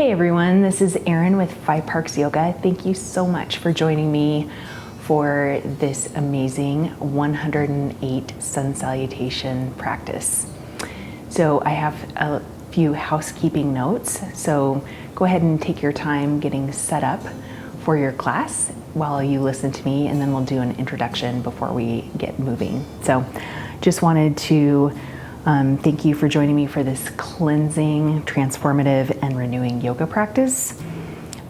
Hey everyone, this is Erin with Five Parks Yoga. Thank you so much for joining me for this amazing 108 sun salutation practice. So I have a few housekeeping notes, so go ahead and take your time getting set up for your class while you listen to me, and then we'll do an introduction before we get moving. So just wanted to thank you for joining me for this cleansing, transformative, and renewing yoga practice.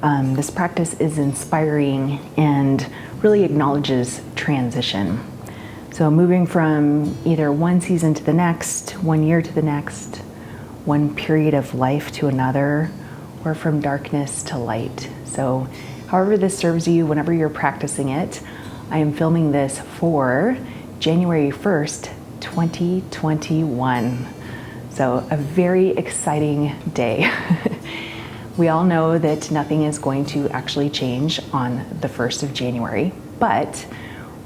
This practice is inspiring and really acknowledges transition. So moving from either one season to the next, 1 year to the next, one period of life to another, or from darkness to light. So however this serves you, whenever you're practicing it, I am filming this for January 1st, 2021. So a very exciting day. We all know that nothing is going to actually change on the 1st of January, but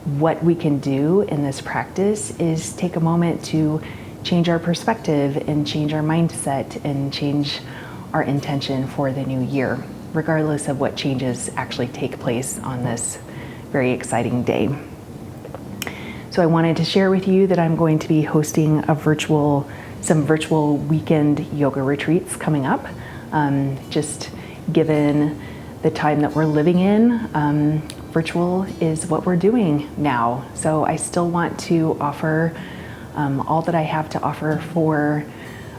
what we can do in this practice is take a moment to change our perspective and change our mindset and change our intention for the new year, regardless of what changes actually take place on this very exciting day. So I wanted to share with you that I'm going to be hosting some virtual weekend yoga retreats coming up. Just given the time that we're living in, virtual is what we're doing now. So I still want to offer all that I have to offer for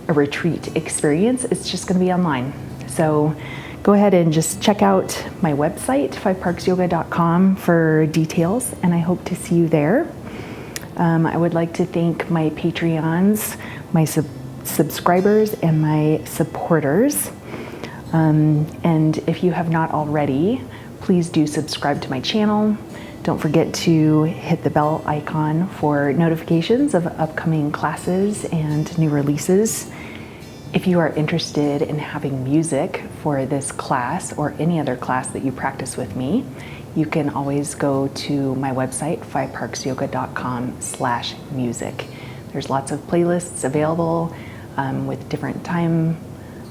a retreat experience. It's just going to be online. So go ahead and just check out my website, fiveparksyoga.com, for details, and I hope to see you there. I would like to thank my Patreons, my subscribers, and my supporters. And if you have not already, please do subscribe to my channel. Don't forget to hit the bell icon for notifications of upcoming classes and new releases. If you are interested in having music for this class or any other class that you practice with me, you can always go to my website, fiveparksyoga.com/music. There's lots of playlists available with different time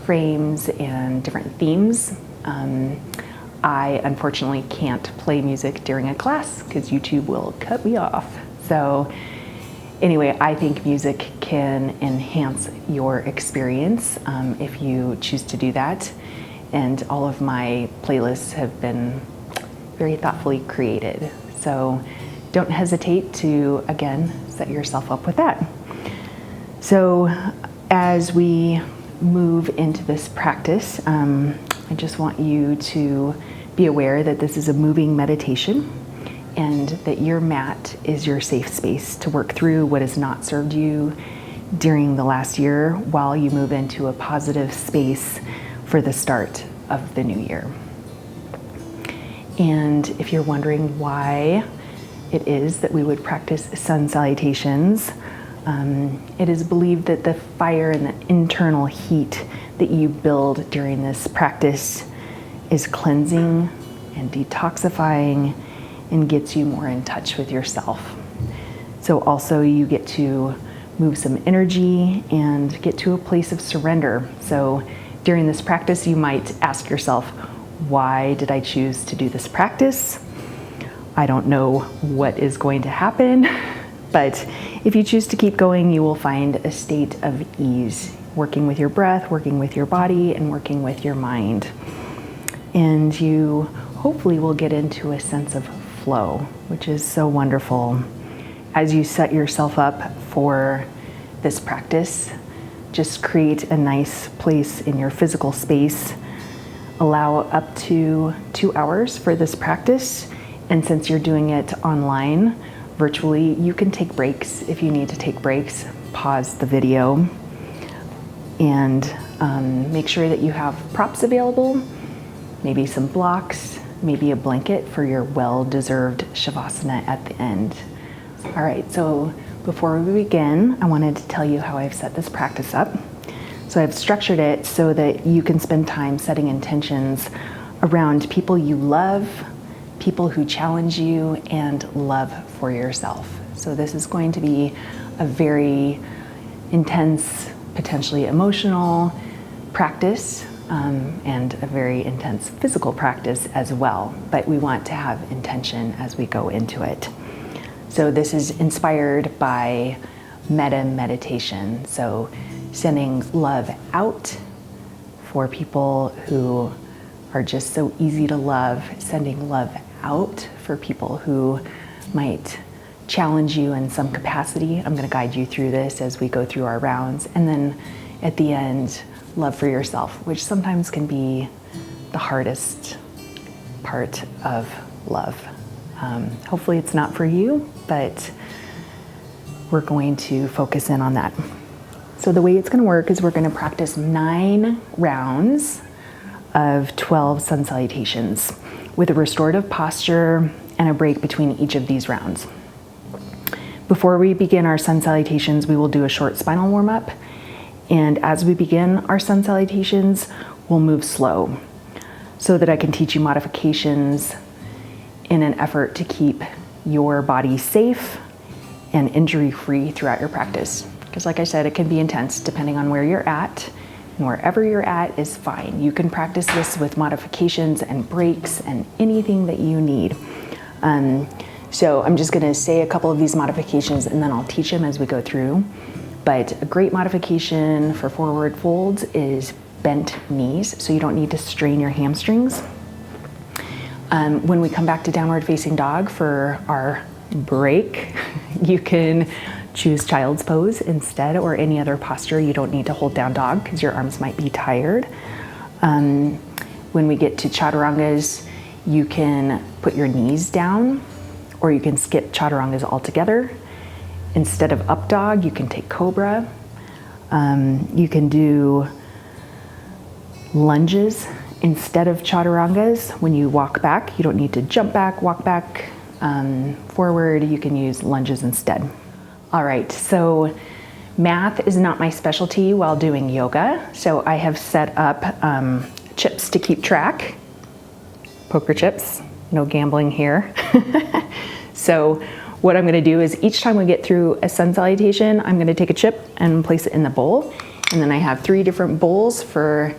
frames and different themes. I unfortunately can't play music during a class because YouTube will cut me off. So anyway, I think music can enhance your experience if you choose to do that. And all of my playlists have been very thoughtfully created. So don't hesitate to, again, set yourself up with that. So as we move into this practice, I just want you to be aware that this is a moving meditation and that your mat is your safe space to work through what has not served you during the last year while you move into a positive space for the start of the new year. And if you're wondering why it is that we would practice sun salutations, it is believed that the fire and the internal heat that you build during this practice is cleansing and detoxifying and gets you more in touch with yourself. So also you get to move some energy and get to a place of surrender. So during this practice, you might ask yourself, why did I choose to do this practice? I don't know what is going to happen, but if you choose to keep going, you will find a state of ease, working with your breath, working with your body, and working with your mind. And you hopefully will get into a sense of flow, which is so wonderful. As you set yourself up for this practice, just create a nice place in your physical space. Allow up to 2 hours for this practice. And since you're doing it online, virtually, you can take breaks. If you need to take breaks, pause the video and make sure that you have props available, maybe some blocks, maybe a blanket for your well-deserved Savasana at the end. All right, so before we begin, I wanted to tell you how I've set this practice up. So I've structured it so that you can spend time setting intentions around people you love, people who challenge you, and love for yourself. So this is going to be a very intense, potentially emotional practice and a very intense physical practice as well, but we want to have intention as we go into it. So this is inspired by metta meditation, so sending love out for people who are just so easy to love, sending love out for people who might challenge you in some capacity. I'm going to guide you through this as we go through our rounds, and then at the end, love for yourself, which sometimes can be the hardest part of love. Hopefully it's not for you, but we're going to focus in on that. So the way it's going to work is we're going to practice 9 rounds of 12 sun salutations with a restorative posture and a break between each of these rounds. Before we begin our sun salutations, we will do a short spinal warm-up. And as we begin our sun salutations, we'll move slow so that I can teach you modifications in an effort to keep your body safe and injury-free throughout your practice. Because like I said, it can be intense depending on where you're at, and wherever you're at is fine. You can practice this with modifications and breaks and anything that you need. So I'm just gonna say a couple of these modifications and then I'll teach them as we go through. But a great modification for forward folds is bent knees, so you don't need to strain your hamstrings. When we come back to downward facing dog for our break, you can choose child's pose instead, or any other posture. You don't need to hold down dog because your arms might be tired. When we get to chaturangas, you can put your knees down, or you can skip chaturangas altogether. Instead of up dog, you can take cobra. You can do lunges instead of chaturangas. When you walk back, you don't need to jump back, walk back, forward. You can use lunges instead. All right, so math is not my specialty while doing yoga. So I have set up chips to keep track. Poker chips, no gambling here. So what I'm gonna do is each time we get through a sun salutation, I'm gonna take a chip and place it in the bowl. And then I have 3 different bowls for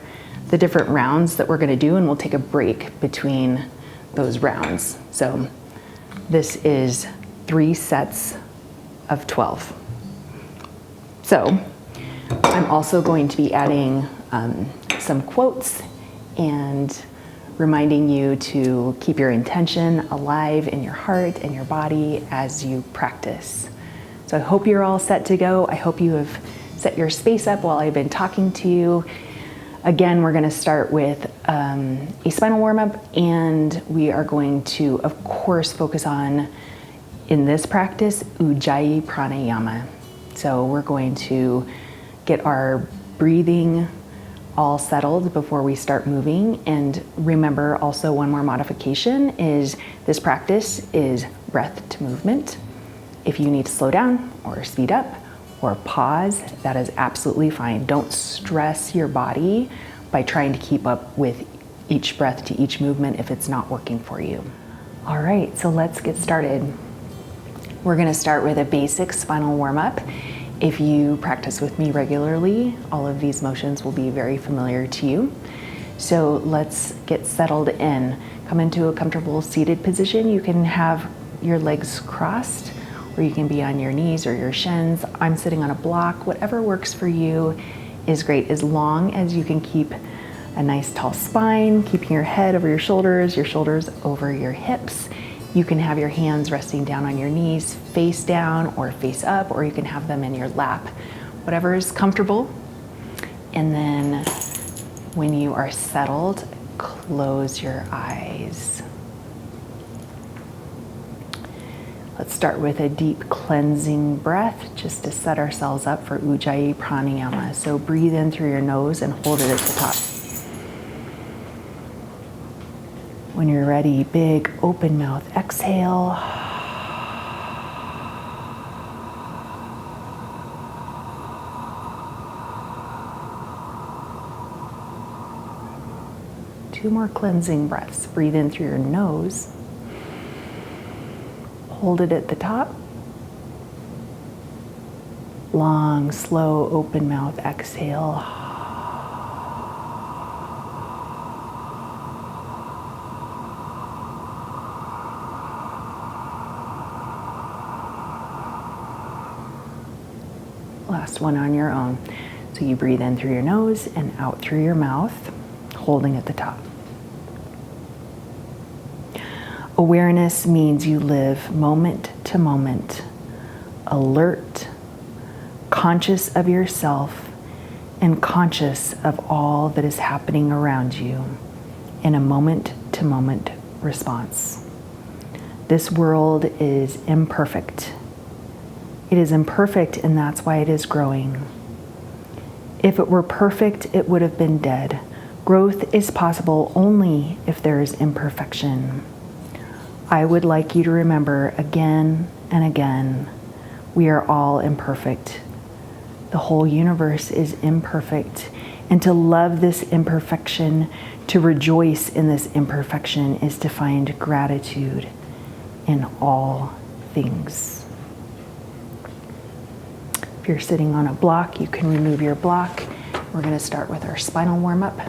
the different rounds that we're gonna do, and we'll take a break between those rounds. So this is 3 sets of 12. So I'm also going to be adding some quotes and reminding you to keep your intention alive in your heart and your body as you practice. So I hope you're all set to go. I hope you have set your space up while I've been talking to you. Again, we're going to start with a spinal warm-up, and we are going to, of course, focus on, in this practice, Ujjayi pranayama. So we're going to get our breathing all settled before we start moving. And remember also, one more modification is this practice is breath to movement. If you need to slow down or speed up or pause, that is absolutely fine. Don't stress your body by trying to keep up with each breath to each movement if it's not working for you. All right, so let's get started. We're gonna start with a basic spinal warm-up. If you practice with me regularly, all of these motions will be very familiar to you. So let's get settled in. Come into a comfortable seated position. You can have your legs crossed, or you can be on your knees or your shins. I'm sitting on a block. Whatever works for you is great, as long as you can keep a nice tall spine, keeping your head over your shoulders over your hips. You can have your hands resting down on your knees, face down or face up, or you can have them in your lap, whatever is comfortable. And then when you are settled, close your eyes. Let's start with a deep cleansing breath just to set ourselves up for Ujjayi pranayama. So breathe in through your nose and hold it at the top. When you're ready, big open mouth exhale. Two more cleansing breaths. Breathe in through your nose. Hold it at the top. Long, slow, open mouth exhale. Last one on your own. So you breathe in through your nose and out through your mouth, holding at the top. Awareness means you live moment to moment, alert, conscious of yourself, and conscious of all that is happening around you in a moment-to-moment response. This world is imperfect. It is imperfect, and that's why it is growing. If it were perfect, it would have been dead. Growth is possible only if there is imperfection. I would like you to remember again and again, we are all imperfect. The whole universe is imperfect, and to love this imperfection, to rejoice in this imperfection, is to find gratitude in all things. If you're sitting on a block, you can remove your block. We're going to start with our spinal warm-up.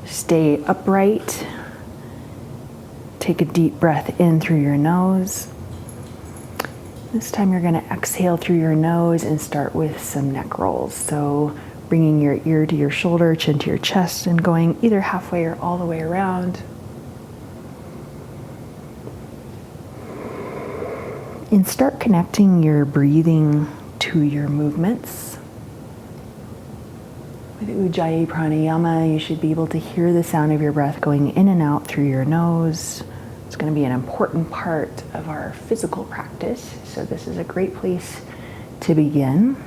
Stay upright. Take a deep breath in through your nose. This time you're going to exhale through your nose and start with some neck rolls. So bringing your ear to your shoulder, chin to your chest, and going either halfway or all the way around. And start connecting your breathing to your movements. With Ujjayi Pranayama, you should be able to hear the sound of your breath going in and out through your nose. It's going to be an important part of our physical practice, so this is a great place to begin.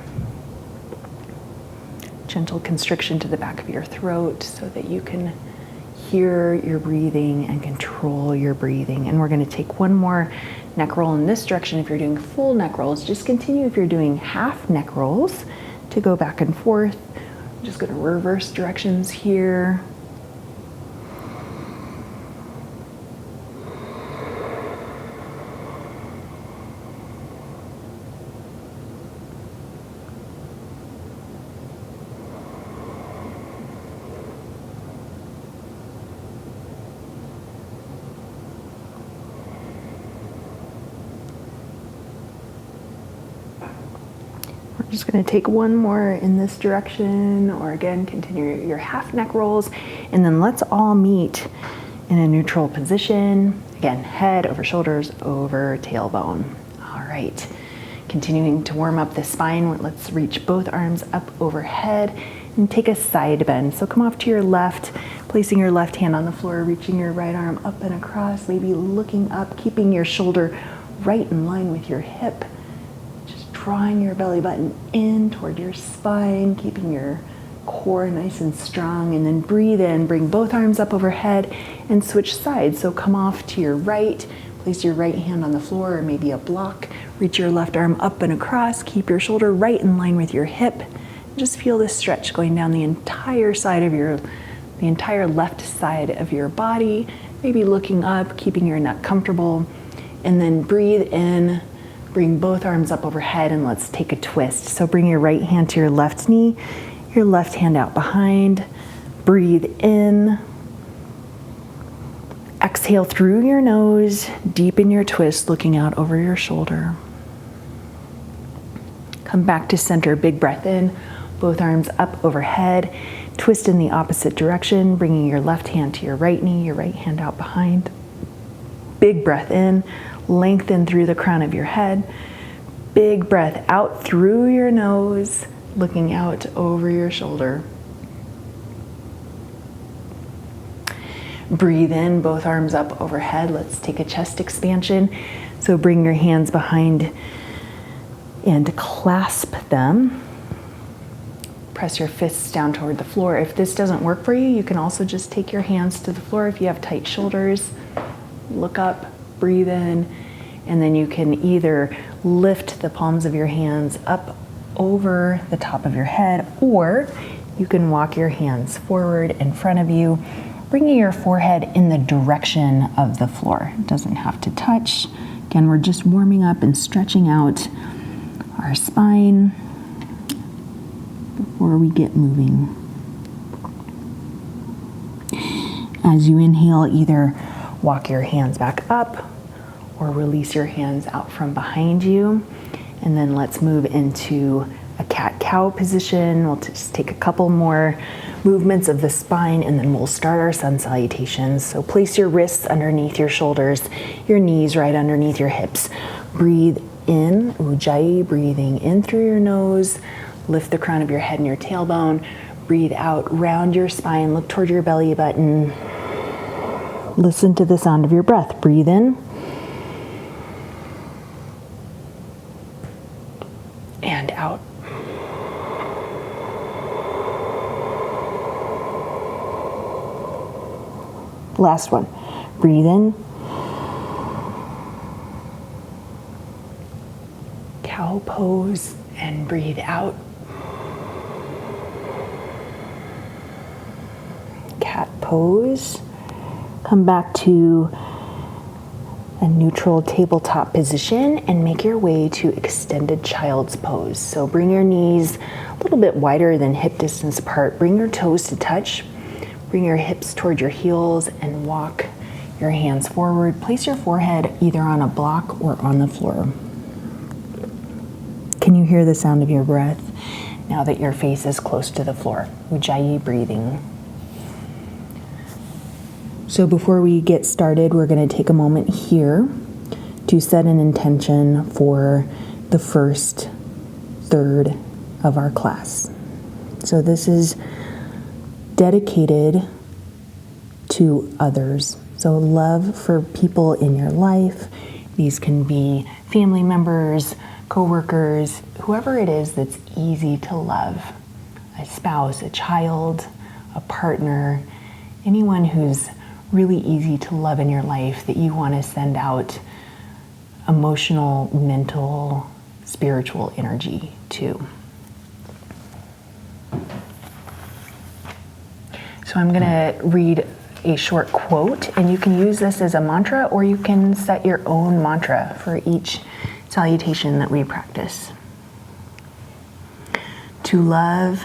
Gentle constriction to the back of your throat so that you can hear your breathing and control your breathing. And we're going to take one more neck roll in this direction. If you're doing full neck rolls, just continue. If you're doing half neck rolls, to go back and forth. I'm just going to reverse directions here. Just going to take one more in this direction, or again, continue your half neck rolls, and then let's all meet in a neutral position. Again, head over shoulders, over tailbone. All right, continuing to warm up the spine, let's reach both arms up overhead and take a side bend. So come off to your left, placing your left hand on the floor, reaching your right arm up and across, maybe looking up, keeping your shoulder right in line with your hip. Drawing your belly button in toward your spine, keeping your core nice and strong, and then breathe in, bring both arms up overhead and switch sides. So come off to your right, place your right hand on the floor or maybe a block, reach your left arm up and across, keep your shoulder right in line with your hip. Just feel this stretch going down the entire left side of your body, maybe looking up, keeping your neck comfortable, and then breathe in. Bring both arms up overhead and let's take a twist. So bring your right hand to your left knee, your left hand out behind. Breathe in. Exhale through your nose, deepen your twist, looking out over your shoulder. Come back to center, big breath in, both arms up overhead. Twist in the opposite direction, bringing your left hand to your right knee, your right hand out behind. Big breath in. Lengthen through the crown of your head. Big breath out through your nose, looking out over your shoulder. Breathe in, both arms up overhead. Let's take a chest expansion. So bring your hands behind and clasp them. Press your fists down toward the floor. If this doesn't work for you, you can also just take your hands to the floor if you have tight shoulders. Look up. Breathe in, and then you can either lift the palms of your hands up over the top of your head, or you can walk your hands forward in front of you, bringing your forehead in the direction of the floor. It doesn't have to touch. Again, we're just warming up and stretching out our spine before we get moving. As you inhale, either walk your hands back up or release your hands out from behind you. And then let's move into a cat-cow position. We'll just take a couple more movements of the spine, and then we'll start our sun salutations. So place your wrists underneath your shoulders, your knees right underneath your hips. Breathe in, Ujjayi, breathing in through your nose. Lift the crown of your head and your tailbone. Breathe out, round your spine, look toward your belly button. Listen to the sound of your breath. Breathe in. And out. Last one. Breathe in. Cow pose and breathe out. Cat pose. Come back to a neutral tabletop position and make your way to extended child's pose. So bring your knees a little bit wider than hip distance apart. Bring your toes to touch. Bring your hips toward your heels and walk your hands forward. Place your forehead either on a block or on the floor. Can you hear the sound of your breath now that your face is close to the floor? Ujjayi breathing. So before we get started, we're going to take a moment here to set an intention for the first third of our class. So this is dedicated to others. So love for people in your life. These can be family members, coworkers, whoever it is that's easy to love. A spouse, a child, a partner, anyone who's really easy to love in your life that you want to send out emotional, mental, spiritual energy to. So I'm going to read a short quote, and you can use this as a mantra, or you can set your own mantra for each salutation that we practice. To love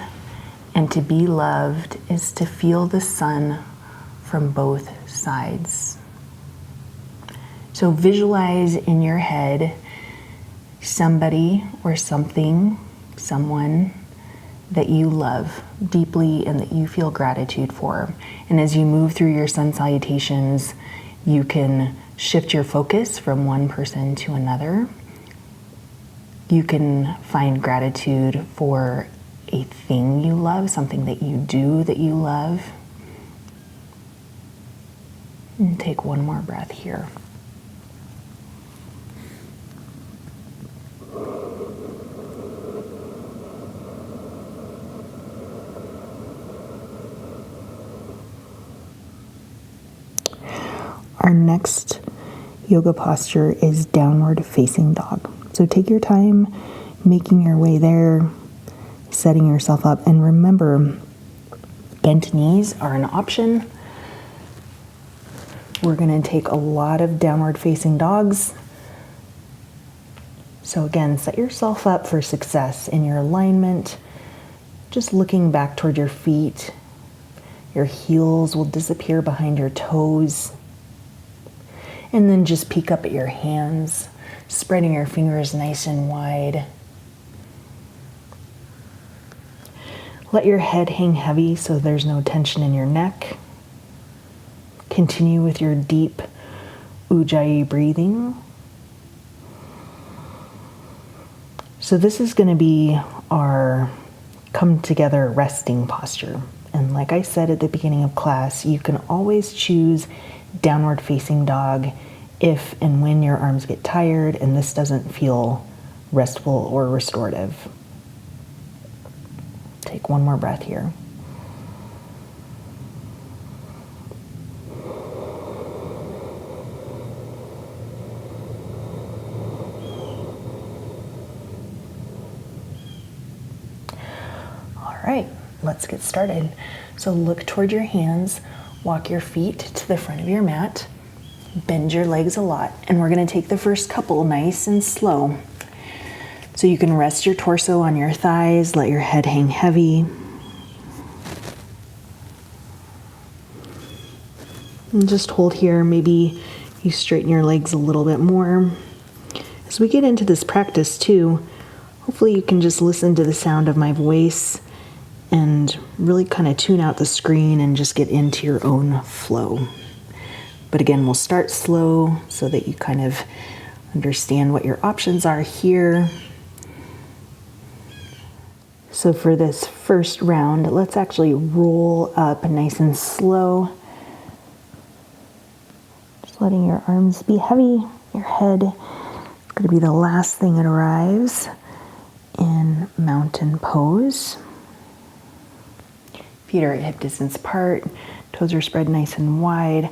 and to be loved is to feel the sun from both sides. So visualize in your head somebody or something, someone that you love deeply and that you feel gratitude for. And as you move through your sun salutations, you can shift your focus from one person to another. You can find gratitude for a thing you love, something that you do that you love. And take one more breath here. Our next yoga posture is downward facing dog. So take your time making your way there, setting yourself up, and remember, bent knees are an option. We're going to take a lot of downward facing dogs. So again, set yourself up for success in your alignment. Just looking back toward your feet. Your heels will disappear behind your toes. And then just peek up at your hands, spreading your fingers nice and wide. Let your head hang heavy so there's no tension in your neck. Continue with your deep Ujjayi breathing. So this is going to be our come together resting posture. And like I said at the beginning of class, you can always choose downward facing dog if and when your arms get tired and this doesn't feel restful or restorative. Take one more breath here. All right, let's get started. So look toward your hands. Walk your feet to the front of your mat, bend your legs a lot, and we're going to take the first couple nice and slow. So you can rest your torso on your thighs, let your head hang heavy. And just hold here. Maybe you straighten your legs a little bit more. As we get into this practice too, hopefully you can just listen to the sound of my voice and really kind of tune out the screen and just get into your own flow. But again, we'll start slow so that you kind of understand what your options are here. So for this first round, let's actually roll up nice and slow. Just letting your arms be heavy, your head is going to be the last thing that arrives in mountain pose. Feet are at hip distance apart, toes are spread nice and wide.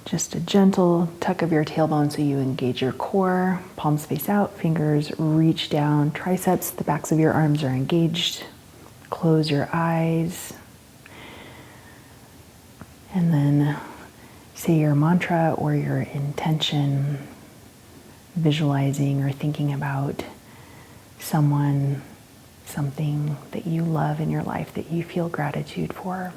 Just a gentle tuck of your tailbone so you engage your core. Palms face out, fingers reach down, triceps, the backs of your arms are engaged. Close your eyes. And then say your mantra or your intention, visualizing or thinking about someone, something that you love in your life that you feel gratitude for.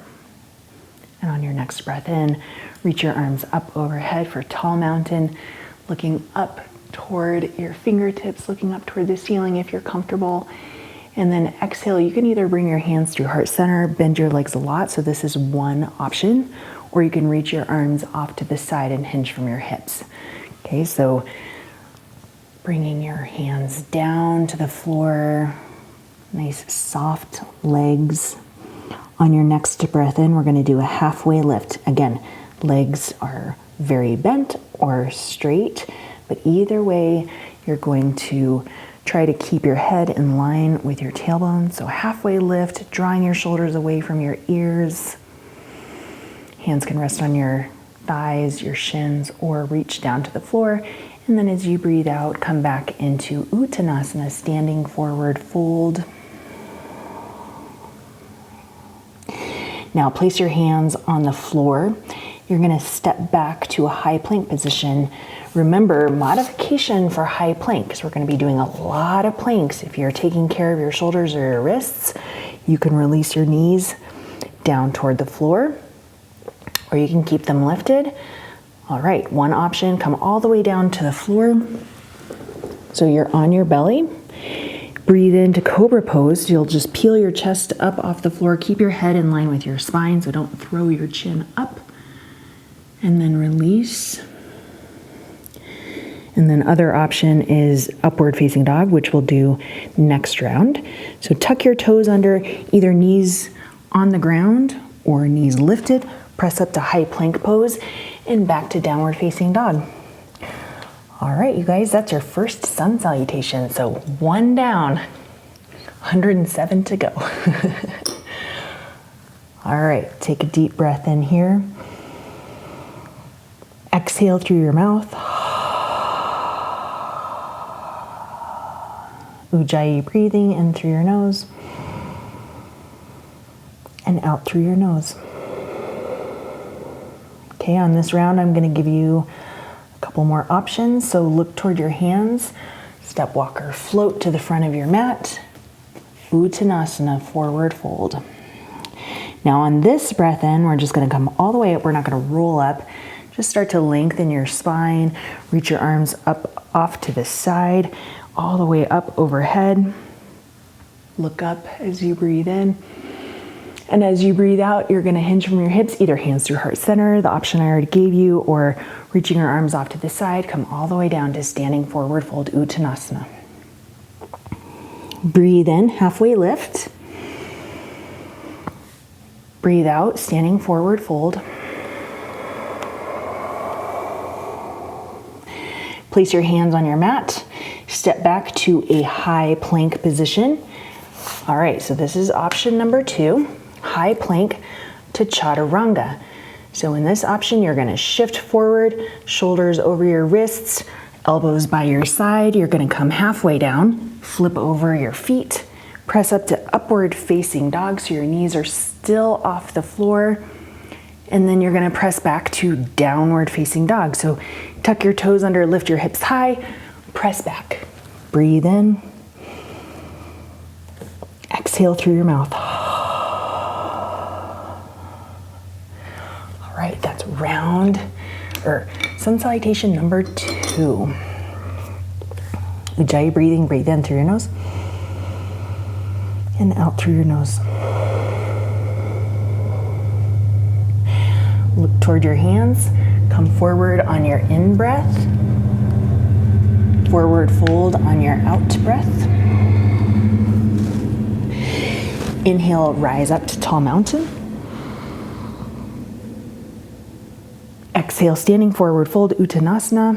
And on your next breath in, reach your arms up overhead for tall mountain, looking up toward your fingertips, looking up toward the ceiling if you're comfortable. And then exhale, you can either bring your hands to your heart center, bend your legs a lot, so this is one option, or you can reach your arms off to the side and hinge from your hips. Okay, so bringing your hands down to the floor, nice soft legs. On your next breath in, we're going to do a halfway lift. Again, legs are very bent or straight, but either way, you're going to try to keep your head in line with your tailbone. So halfway lift, drawing your shoulders away from your ears. Hands can rest on your thighs, your shins, or reach down to the floor. And then as you breathe out, come back into Uttanasana, standing forward fold. Now place your hands on the floor. You're going to step back to a high plank position. Remember, modification for high plank, because we're going to be doing a lot of planks. If you're taking care of your shoulders or your wrists, you can release your knees down toward the floor, or you can keep them lifted. All right, one option, come all the way down to the floor. So you're on your belly. Breathe into cobra pose. You'll just peel your chest up off the floor. Keep your head in line with your spine, so don't throw your chin up. And then release. And then other option is upward facing dog, which we'll do next round. So tuck your toes under, either knees on the ground or knees lifted. Press up to high plank pose and back to downward facing dog. All right, you guys, that's your first sun salutation. So one down, 107 to go. All right, take a deep breath in here. Exhale through your mouth. Ujjayi breathing in through your nose and out through your nose. Okay, on this round, I'm going to give you a couple more options. So look toward your hands, step walker, float to the front of your mat, Uttanasana, forward fold. Now on this breath in, we're just going to come all the way up. We're not going to roll up. Just start to lengthen your spine, reach your arms up off to the side, all the way up overhead. Look up as you breathe in. And as you breathe out, you're going to hinge from your hips, either hands through heart center, the option I already gave you, or reaching your arms off to the side, come all the way down to standing forward fold, Uttanasana. Breathe in, halfway lift. Breathe out, standing forward fold. Place your hands on your mat. Step back to a high plank position. All right, so this is option number 2. High plank to chaturanga. So in this option, you're going to shift forward, shoulders over your wrists, elbows by your side. You're going to come halfway down, flip over your feet, press up to upward facing dog so your knees are still off the floor. And then you're going to press back to downward facing dog. So tuck your toes under, lift your hips high, press back. Breathe in. Exhale through your mouth. All right, that's sun salutation number 2. Ujjayi breathing, breathe in through your nose and out through your nose. Look toward your hands, come forward on your in breath, forward fold on your out breath. Inhale, rise up to tall mountain. Exhale, standing forward fold, Uttanasana.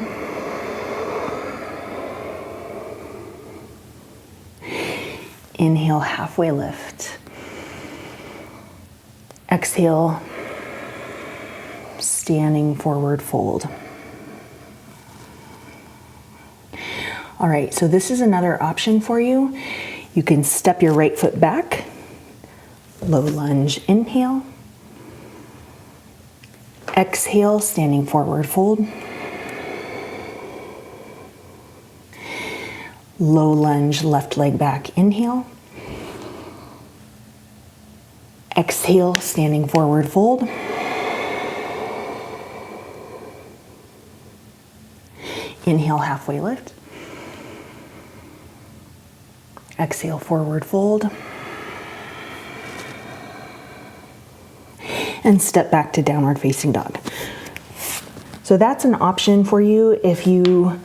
Inhale, halfway lift. Exhale, standing forward fold. All right, so this is another option for you. You can step your right foot back, low lunge, inhale. Exhale, standing forward fold. Low lunge, left leg back, inhale. Exhale, standing forward fold. Inhale, halfway lift. Exhale, forward fold. And step back to downward facing dog. So that's an option for you if you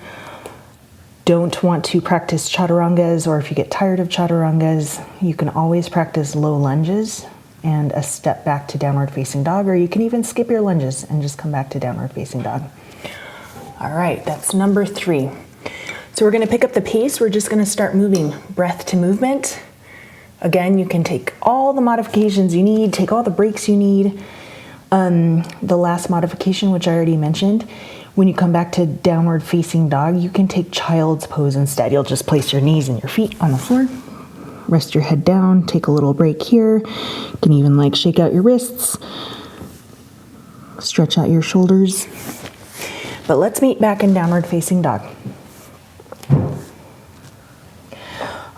don't want to practice chaturangas, or if you get tired of chaturangas. You can always practice low lunges and a step back to downward facing dog, or you can even skip your lunges and just come back to downward facing dog. All right, that's number 3. So we're gonna pick up the pace. We're just gonna start moving breath to movement. Again, you can take all the modifications you need, take all the breaks you need. The last modification, which I already mentioned, when you come back to downward facing dog, you can take child's pose instead. You'll just place your knees and your feet on the floor, rest your head down, take a little break here. You can even like shake out your wrists, stretch out your shoulders. But let's meet back in downward facing dog.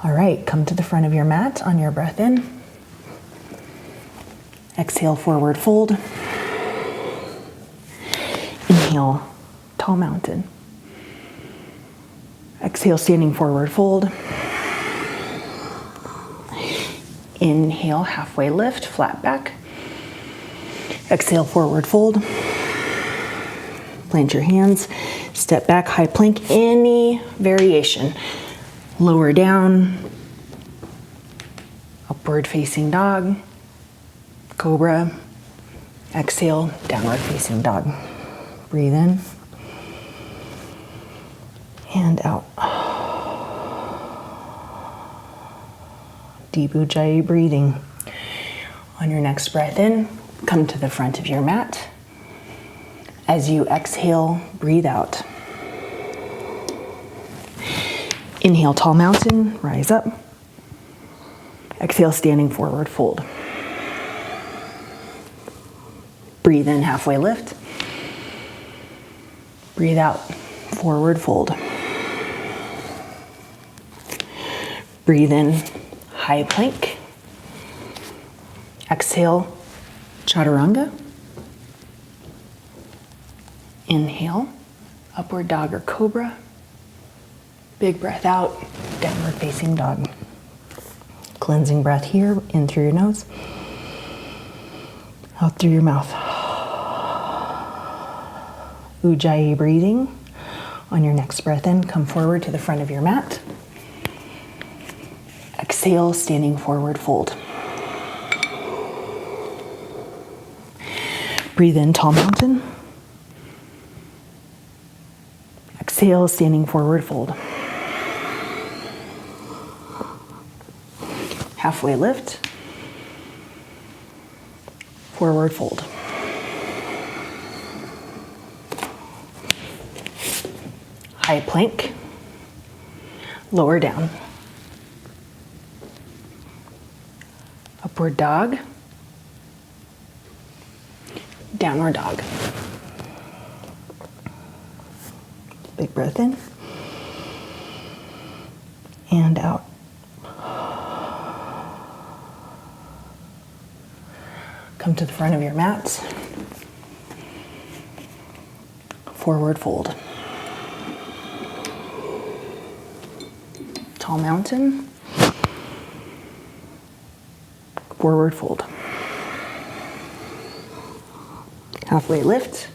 All right, come to the front of your mat on your breath in. Exhale, forward fold. Inhale, tall mountain. Exhale, standing forward fold. Inhale, halfway lift, flat back. Exhale, forward fold. Plant your hands, step back, high plank, any variation. Lower down, upward facing dog, cobra. Exhale, downward facing dog. Breathe in and out. Deep Ujjayi breathing. On your next breath in, come to the front of your mat. As you exhale, breathe out. Inhale, tall mountain, rise up. Exhale, standing forward fold. Breathe in, halfway lift. Breathe out, forward fold. Breathe in, high plank. Exhale, chaturanga. Inhale, upward dog or cobra. Big breath out, downward facing dog. Cleansing breath here, in through your nose, out through your mouth. Ujjayi breathing. On your next breath in, come forward to the front of your mat. Exhale, standing forward fold. Breathe in, tall mountain. Exhale, standing forward fold. Halfway lift. Forward fold. High plank. Lower down. Upward dog. Downward dog. Big breath in and out. Come to the front of your mat. Forward fold. tall mountain. Forward fold. Halfway lift.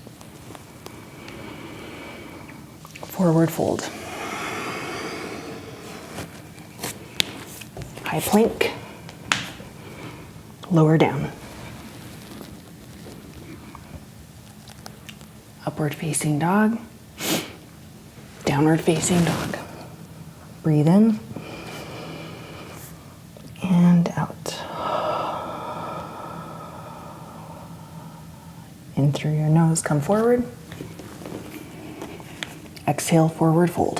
Forward fold. High plank. Lower down. Upward facing dog. Downward facing dog. Breathe in and out. In through your nose, come forward. Exhale, forward fold.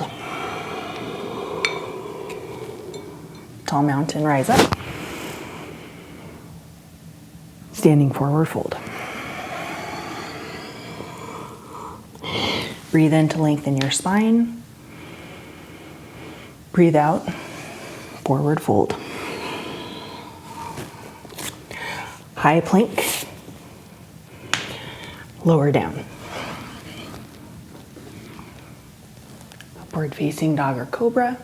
Tall mountain, rise up. Standing forward fold. Breathe in to lengthen your spine. Breathe out, forward fold. High plank, lower down. Upward facing dog or cobra.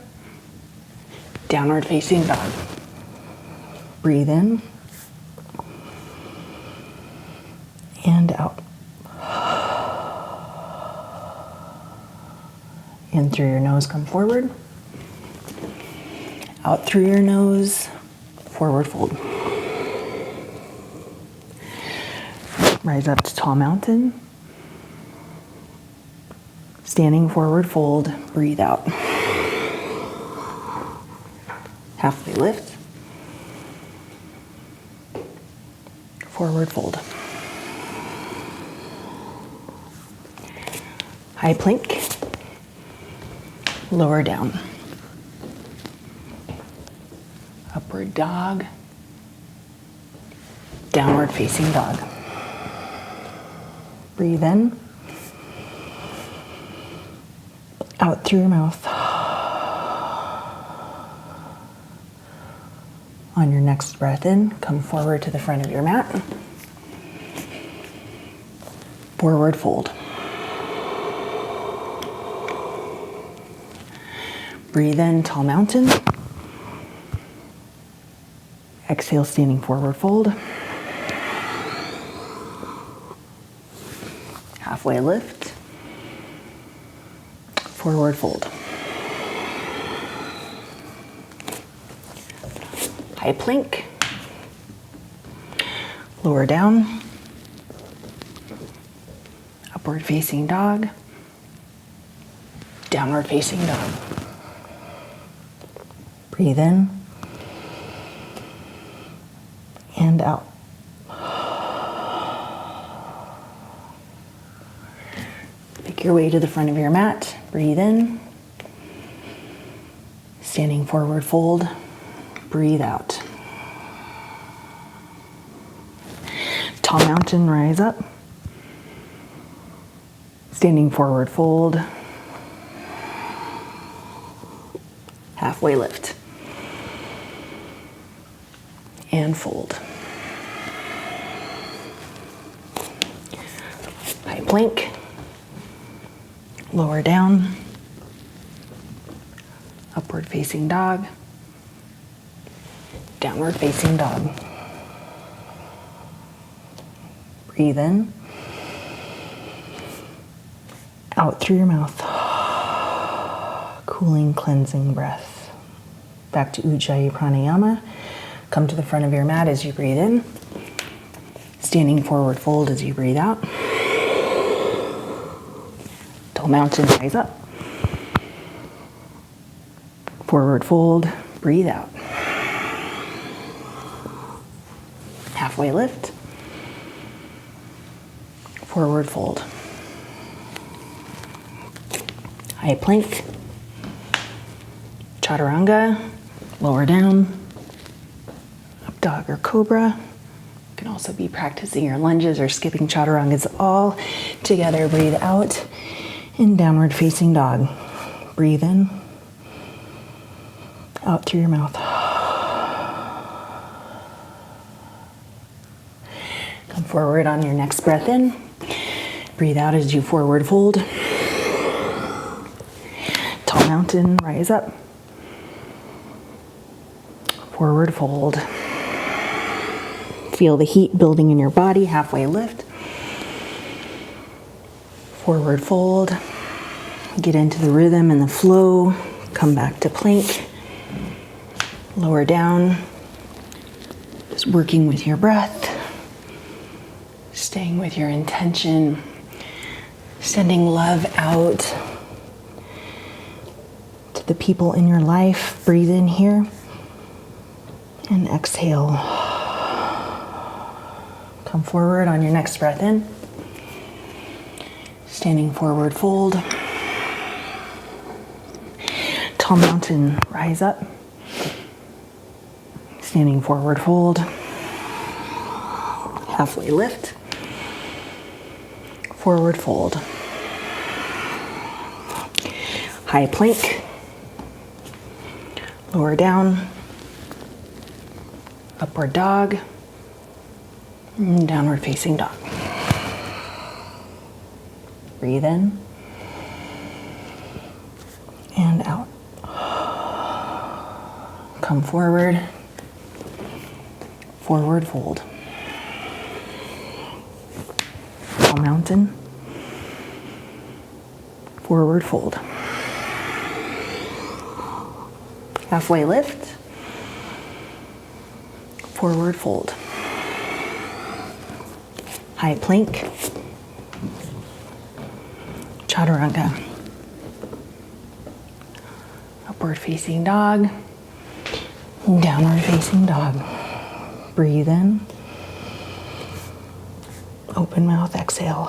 Downward facing dog. Breathe in and out. In through your nose, come forward. Out through your nose, forward fold. Rise up to tall mountain. Standing forward fold, breathe out. Halfway lift. Forward fold. High plank. Lower down. Upward dog. Downward facing dog. Breathe in. Out through your mouth. On your next breath in, come forward to the front of your mat. Forward fold. Breathe in, tall mountain. Exhale, standing forward fold. Halfway lift. Forward fold. High plank. Lower down. Upward facing dog. Downward facing dog. Breathe in and out. Make your way to the front of your mat. Breathe in. Standing forward fold. Breathe out. Tall mountain, rise up. Standing forward fold. Halfway lift. And fold. High plank. Lower down. Upward facing dog. Downward facing dog. Breathe in. Out through your mouth. Cooling, cleansing breath. Back to Ujjayi Pranayama. Come to the front of your mat as you breathe in. Standing forward fold as you breathe out. Tall mountain, rise up. Forward fold, breathe out. Halfway lift. Forward fold. High plank. Chaturanga, lower down. Up dog or cobra. You can also be practicing your lunges or skipping chaturangas all together. Breathe out in downward facing dog. Breathe in. Out through your mouth. Come forward on your next breath in. Breathe out as you forward fold. Tall mountain, rise up. Forward fold. Feel the heat building in your body. Halfway lift. Forward fold. Get into the rhythm and the flow. Come back to plank. Lower down. Just working with your breath. Staying with your intention. Sending love out to the people in your life. Breathe in here. And exhale. Come forward on your next breath in. Standing forward fold. Tall mountain, rise up. Standing forward fold. Halfway lift. Forward fold. High plank. Lower down. Upward dog. And downward facing dog. Breathe in. And out. Come forward. Forward fold. Tall mountain. Forward fold. Halfway lift. Forward fold. High plank. Chaturanga. Upward facing dog. Downward facing dog. Breathe in. Open mouth, exhale.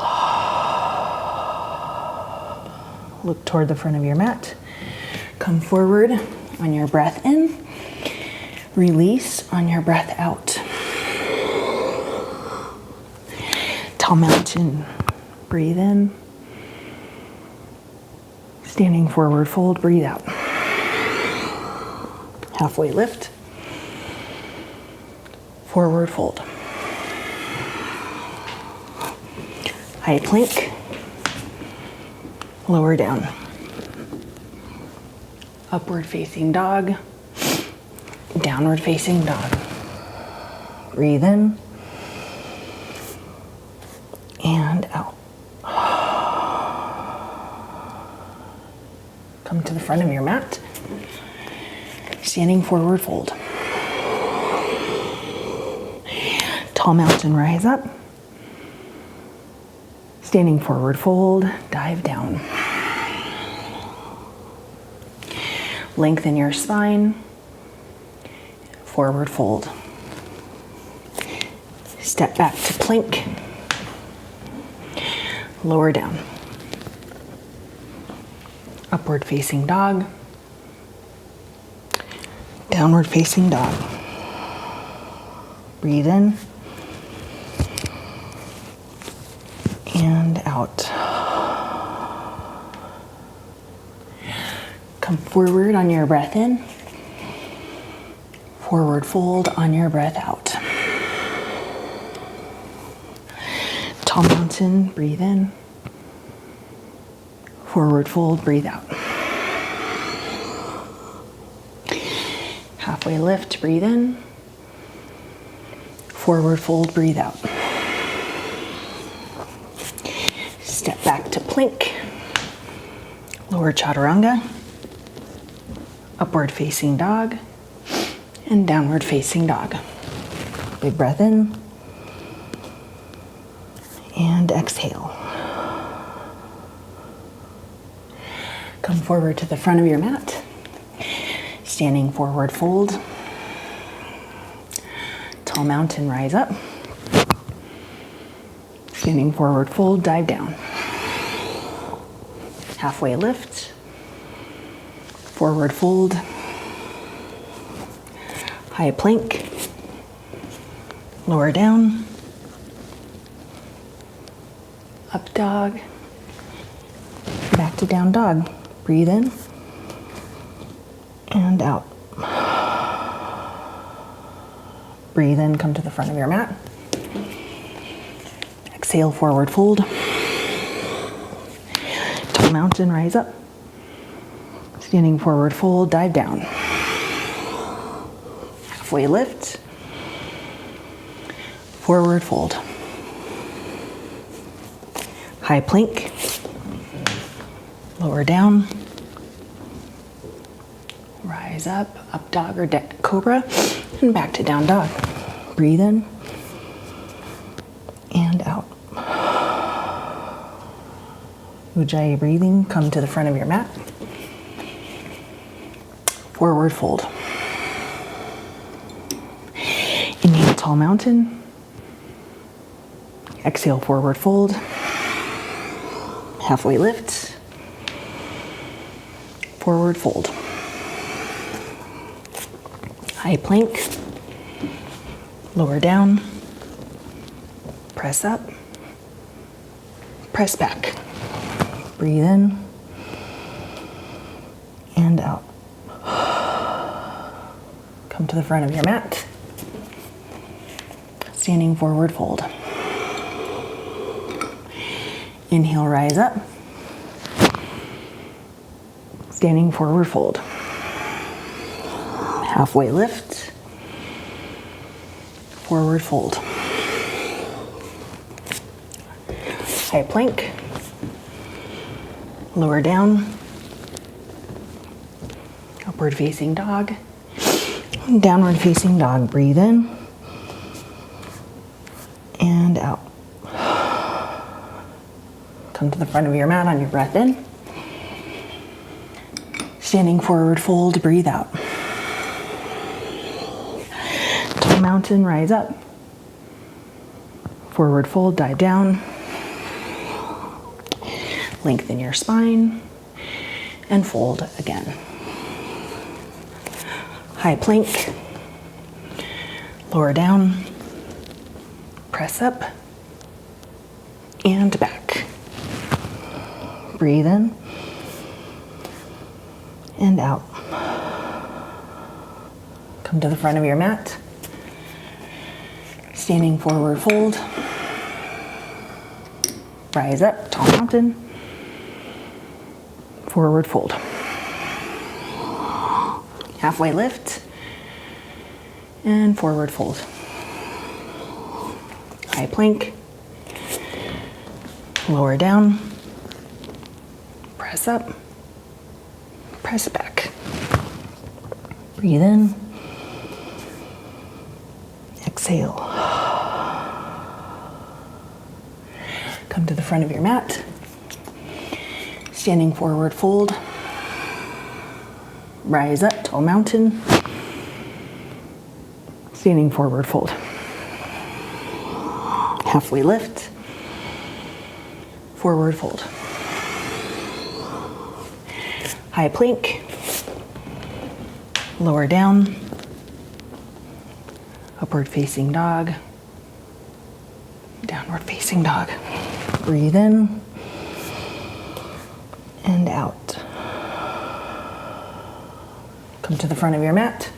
Look toward the front of your mat. Come forward on your breath in. Release on your breath out. Tall mountain. Breathe in. Standing forward fold, breathe out. Halfway lift. Forward fold. High plank. Lower down. Upward facing dog. Downward facing dog. Breathe in. And out. Come to the front of your mat. Standing forward fold. Tall mountain, rise up. Standing forward fold, dive down. Lengthen your spine. Forward fold. Step back to plank. Lower down. Upward facing dog. Downward facing dog. Breathe in. And out. Come forward on your breath in. Forward fold on your breath out. Tall mountain, breathe in. Forward fold, breathe out. Halfway lift, breathe in. Forward fold, breathe out. Step back to plank. Lower chaturanga. Upward facing dog. And downward facing dog. Big breath in. And exhale. Come forward to the front of your mat. Standing forward fold. Tall mountain, rise up. Standing forward fold, dive down. Halfway lift. Forward fold. High plank. Lower down. Up dog. Back to down dog. Breathe in. And out. Breathe in, come to the front of your mat. Exhale, forward fold. Tall mountain, rise up. Standing forward fold, dive down. Halfway lift. Forward fold. High plank. Lower down. Rise up, up dog or cobra, and back to down dog. Breathe in and out. Ujjayi breathing, come to the front of your mat. Forward fold. Inhale, tall mountain. Exhale, forward fold. Halfway lift. Forward fold. High plank. Lower down. Press up. Press back. Breathe in and out. Come to the front of your mat. Standing forward fold. Inhale, rise up. Standing forward fold. Halfway lift. Forward fold. High plank. Lower down. Upward facing dog. Downward facing dog. Breathe in and out. Come to the front of your mat on your breath in. Standing forward fold, breathe out. Tall mountain, rise up. Forward fold, dive down. Lengthen your spine and fold again. High plank. Lower down. Press up and back. Breathe in and out. Come to the front of your mat. Standing forward fold. Rise up, tall mountain. Forward fold. Halfway lift and forward fold. High plank. Lower down. Press up. Press back. Breathe in. Exhale. Come to the front of your mat. Standing forward fold. Rise up, tall mountain. Standing forward fold. Halfway lift. Forward fold. High plank. Lower down. Upward facing dog. Downward facing dog. Breathe in and out. Come to the front of your mat.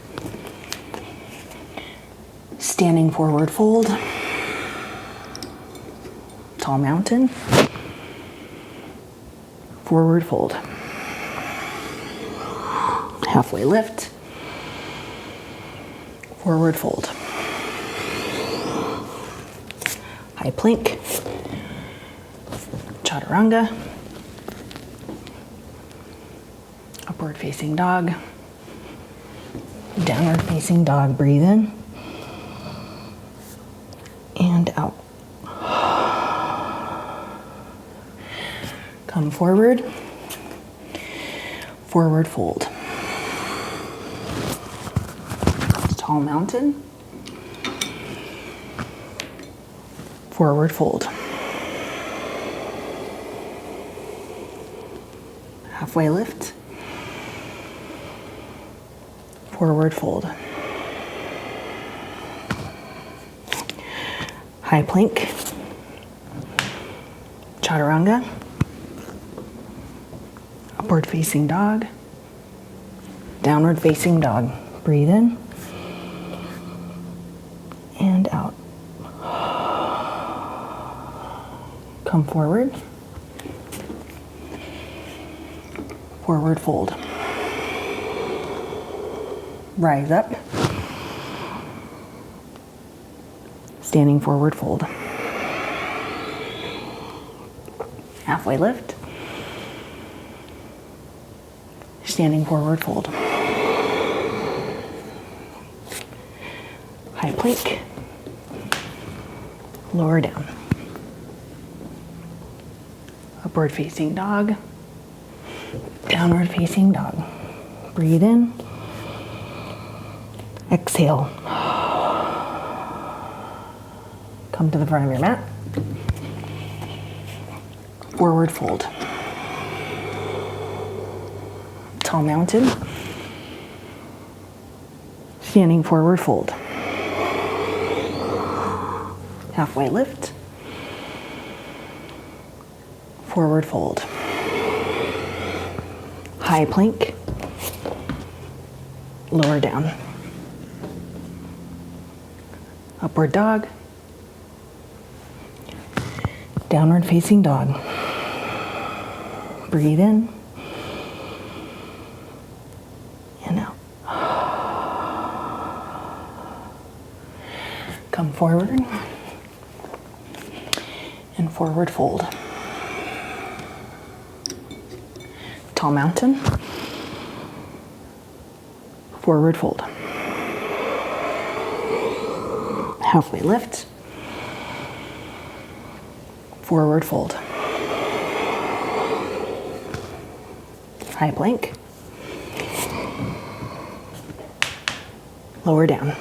Standing forward fold. Tall mountain. Forward fold. Halfway lift. Forward fold. High plank. Chaturanga. Upward facing dog. Downward facing dog. Breathe in and out. Come forward. Forward fold. Tall mountain. Forward fold. Halfway lift. Forward fold. High plank. Chaturanga. Upward facing dog. Downward facing dog. Breathe in and out. Come forward. Forward fold. Rise up. Standing forward fold. Halfway lift. Standing forward fold. High plank. Lower down. Upward facing dog. Downward facing dog. Breathe in. Exhale. Come to the front of your mat. Forward fold. Tall mountain. Standing forward fold. Halfway lift. Forward fold. High plank. Lower down. Upward dog. Downward facing dog. Breathe in. And out. Come forward. And forward fold. Tall mountain. Forward fold. Halfway lift. Forward fold. High plank. Lower down.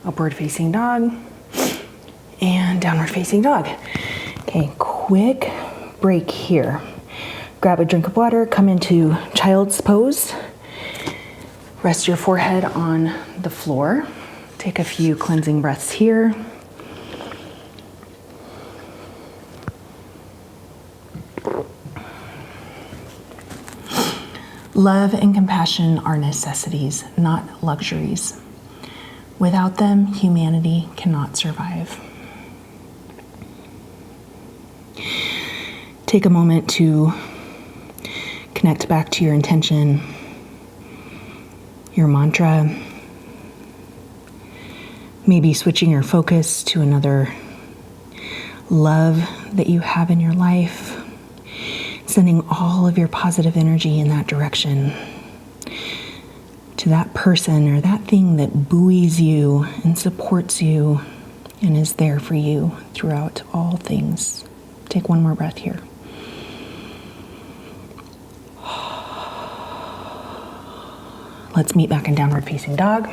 Upward facing dog. And downward facing dog. Okay, quick break here. Grab a drink of water, come into child's pose. Rest your forehead on the floor. Take a few cleansing breaths here. Love and compassion are necessities, not luxuries. Without them, humanity cannot survive. Take a moment to connect back to your intention, your mantra, maybe switching your focus to another love that you have in your life, sending all of your positive energy in that direction to that person or that thing that buoys you and supports you and is there for you throughout all things. Take one more breath here. Let's meet back in downward facing dog.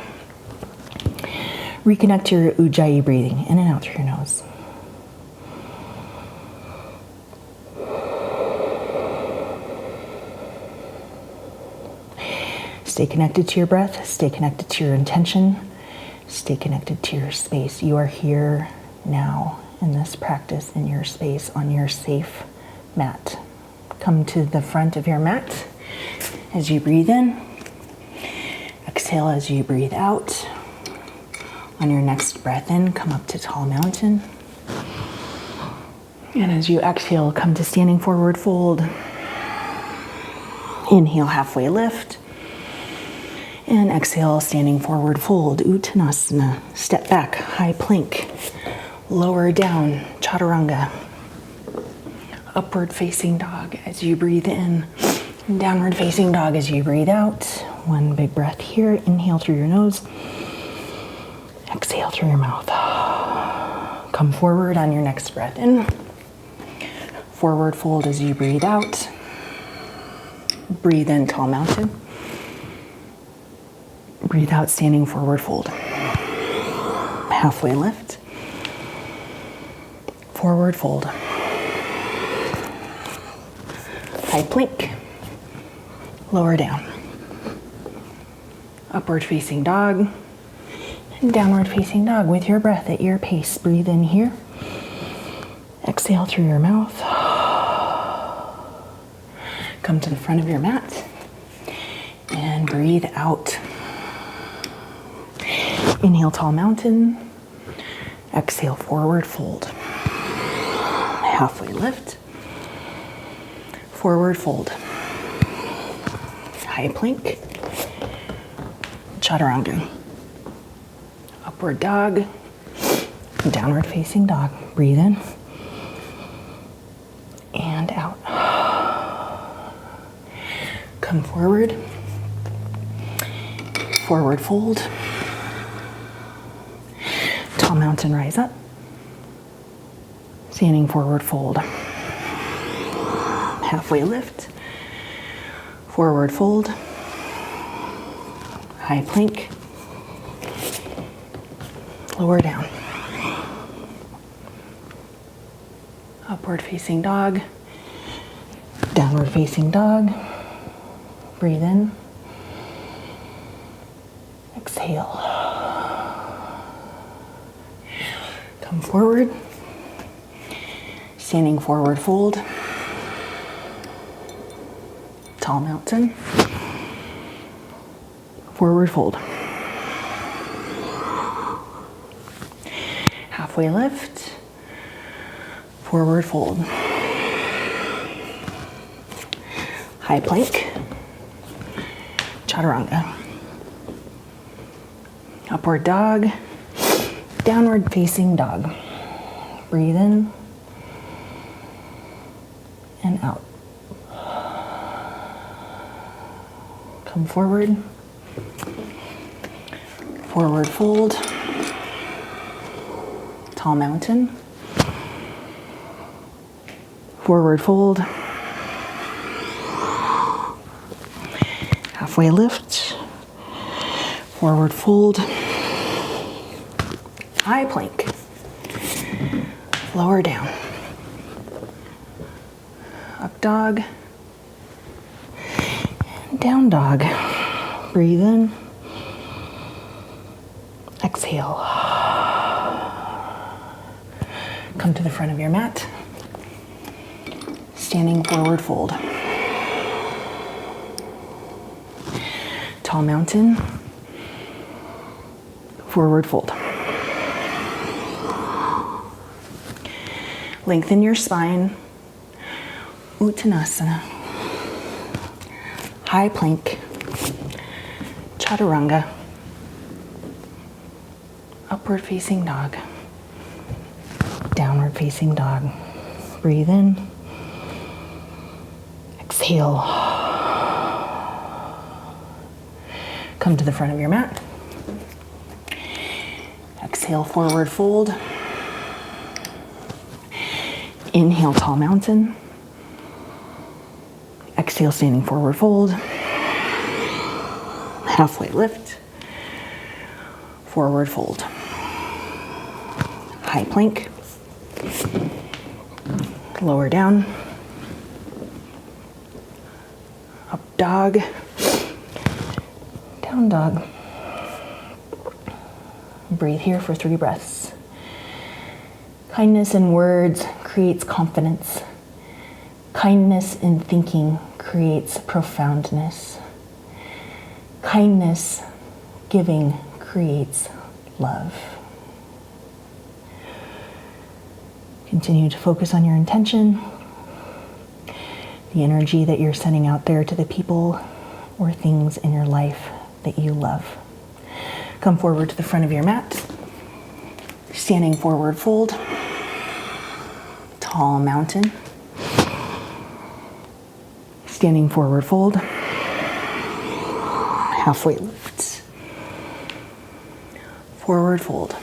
Reconnect to your Ujjayi breathing, in and out through your nose. Stay connected to your breath, stay connected to your intention, stay connected to your space. You are here now in this practice, in your space, on your safe mat. Come to the front of your mat as you breathe in. Exhale as you breathe out. On your next breath in, come up to tall mountain. And as you exhale, come to standing forward fold. Inhale, halfway lift. And exhale, standing forward fold, Uttanasana. Step back, high plank. Lower down, Chaturanga. Upward facing dog as you breathe in. Downward facing dog as you breathe out. One big breath here. Inhale through your nose. Exhale through your mouth. Come forward on your next breath in. Forward fold as you breathe out. Breathe in, tall mountain. Breathe out, standing forward fold. Halfway lift. Forward fold. High plank. Lower down. Upward facing dog. And downward facing dog with your breath at your pace. Breathe in here. Exhale through your mouth. Come to the front of your mat. And breathe out. Inhale, tall mountain. Exhale, forward fold. Halfway lift. Forward fold. High plank. Chaturanga. Upward dog, downward facing dog. Breathe in and out. Come forward, forward fold, tall mountain, rise up, standing forward fold, halfway lift, forward fold, high plank, lower down, upward facing dog, downward facing dog. Breathe in, exhale. Come forward, standing forward fold, tall mountain, forward fold, halfway lift, forward fold, high plank, chaturanga, upward dog, downward facing dog. Breathe in and out. Come forward, forward fold, tall mountain, forward fold, halfway lift, forward fold, high plank, lower down, up dog, and down dog. Breathe in, exhale. Come to the front of your mat, standing forward fold. Tall mountain, forward fold. Lengthen your spine, Uttanasana, high plank, chaturanga, upward facing dog, downward facing dog. Breathe in, exhale. Come to the front of your mat. Exhale, forward fold. Inhale, tall mountain. Exhale, standing forward fold. Halfway lift. Forward fold. High plank. Lower down. Up dog. Down dog. Breathe here for 3 breaths. Kindness in words creates confidence. Kindness in thinking creates profoundness. Kindness giving creates love. Continue to focus on your intention, the energy that you're sending out there to the people or things in your life that you love. Come forward to the front of your mat, standing forward fold, tall mountain, standing forward fold, halfway lift, forward fold,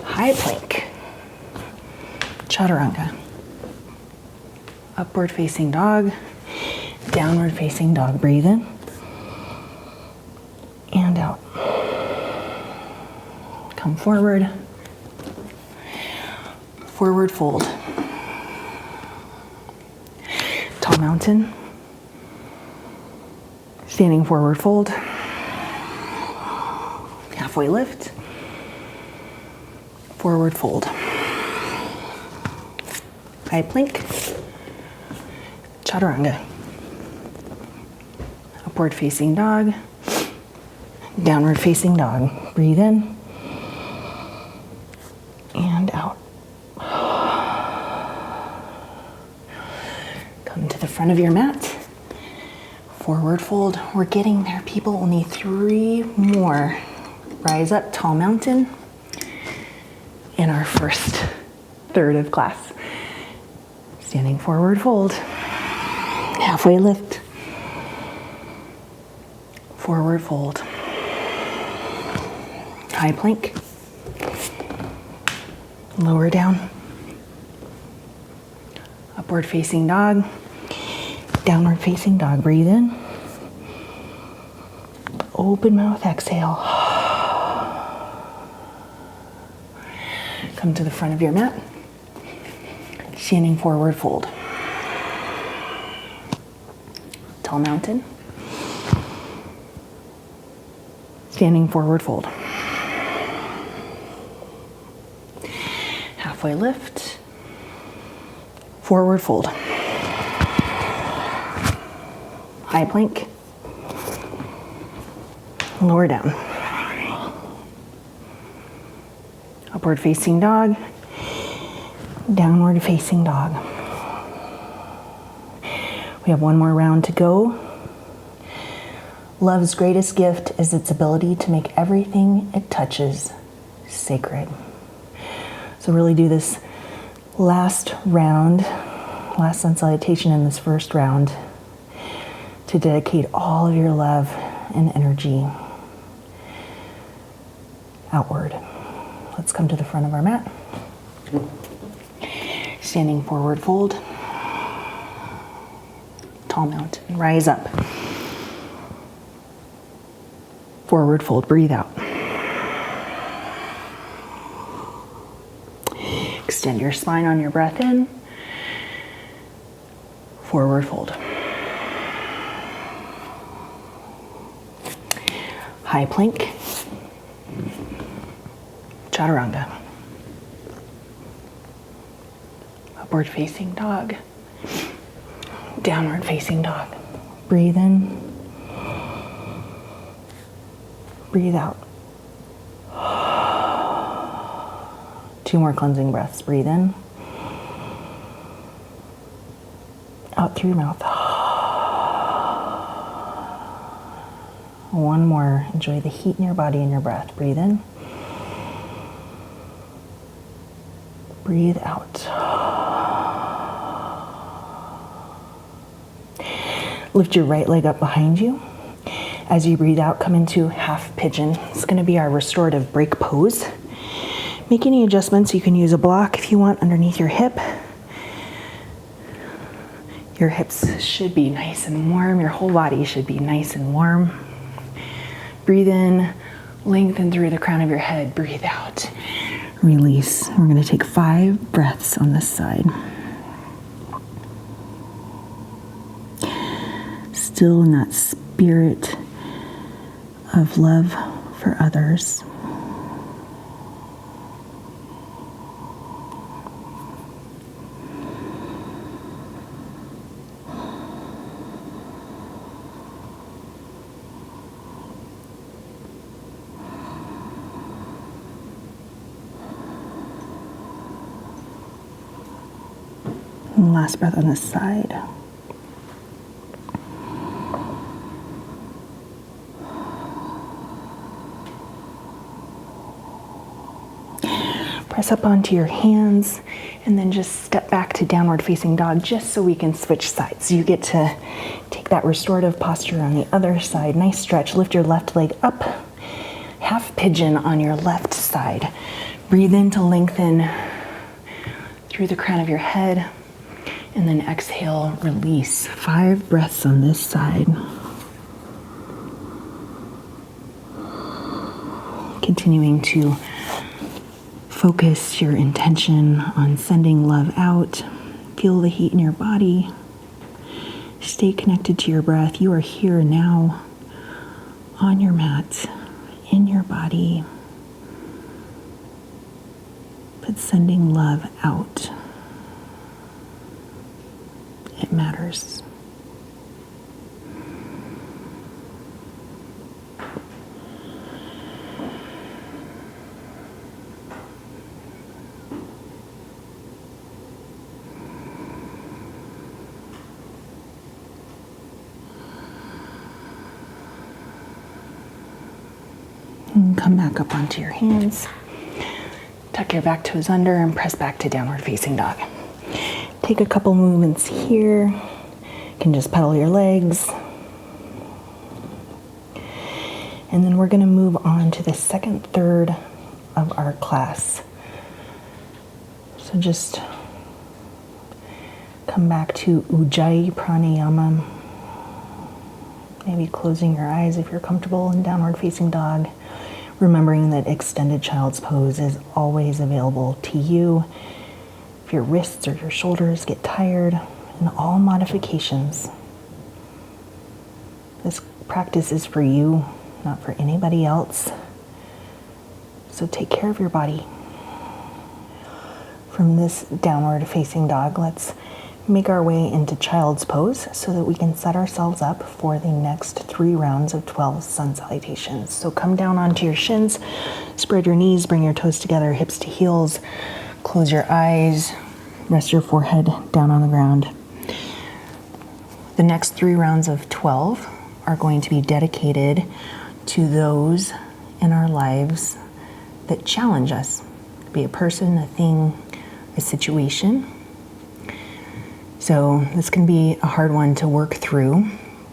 high plank, chaturanga, upward facing dog, downward facing dog. Breathe in and out. Come forward, forward fold, tall mountain, standing forward fold, halfway lift, forward fold, high plank, chaturanga, upward facing dog, downward facing dog. Breathe in and out. Come to the front of your mat, Forward fold. We're getting there, people. Only 3 more. Rise up, tall mountain. In our first third of class. Standing forward fold. Halfway lift. Forward fold. High plank. Lower down. Upward facing dog. Downward facing dog. Breathe in. Open mouth, exhale. Come to the front of your mat. Standing forward fold. Tall mountain. Standing forward fold. Halfway lift. Forward fold. High plank. Lower down. Upward facing dog. Downward facing dog. We have 1 more round to go. Love's greatest gift is its ability to make everything it touches sacred. So really do this last round, last sun salutation in this first round, to dedicate all of your love and energy outward. Let's come to the front of our mat. Standing forward fold. Tall mountain. Rise up. Forward fold. Breathe out. Extend your spine on your breath in. Forward fold. High plank. Chaturanga. Upward facing dog. Downward facing dog. Breathe in. Breathe out. 2 more cleansing breaths. Breathe in. Out through your mouth. 1 more. Enjoy the heat in your body and your breath. Breathe in. Breathe out. Lift your right leg up behind you. As you breathe out, come into half pigeon. It's going to be our restorative break pose. Make any adjustments. You can use a block if you want underneath your hip. Your hips should be nice and warm. Your whole body should be nice and warm. Breathe in, lengthen through the crown of your head. Breathe out. Release. We're going to take 5 breaths on this side. Still in that spirit of love for others. And last breath on this side. Press up onto your hands and then just step back to downward facing dog just so we can switch sides. You get to take that restorative posture on the other side. Nice stretch. Lift your left leg up. Half pigeon on your left side. Breathe in to lengthen through the crown of your head. And then exhale, release. 5 breaths on this side. Continuing to focus your intention on sending love out. Feel the heat in your body. Stay connected to your breath. You are here now on your mat, in your body, but sending love out. It matters. And come back up onto your hands. Tuck your back toes under and press back to downward facing dog. Take a couple movements here. You can just pedal your legs. And then we're going to move on to the second third of our class. So just come back to Ujjayi Pranayama. Maybe closing your eyes if you're comfortable in downward facing dog. Remembering that extended child's pose is always available to you. If your wrists or your shoulders get tired, and all modifications. This practice is for you, not for anybody else. So take care of your body. From this downward facing dog, let's make our way into child's pose so that we can set ourselves up for the next 3 rounds of 12 sun salutations. So come down onto your shins, spread your knees, bring your toes together, hips to heels, close your eyes, rest your forehead down on the ground. The next 3 rounds of 12 are going to be dedicated to those in our lives that challenge us. Be a person, a thing, a situation. So this can be a hard one to work through,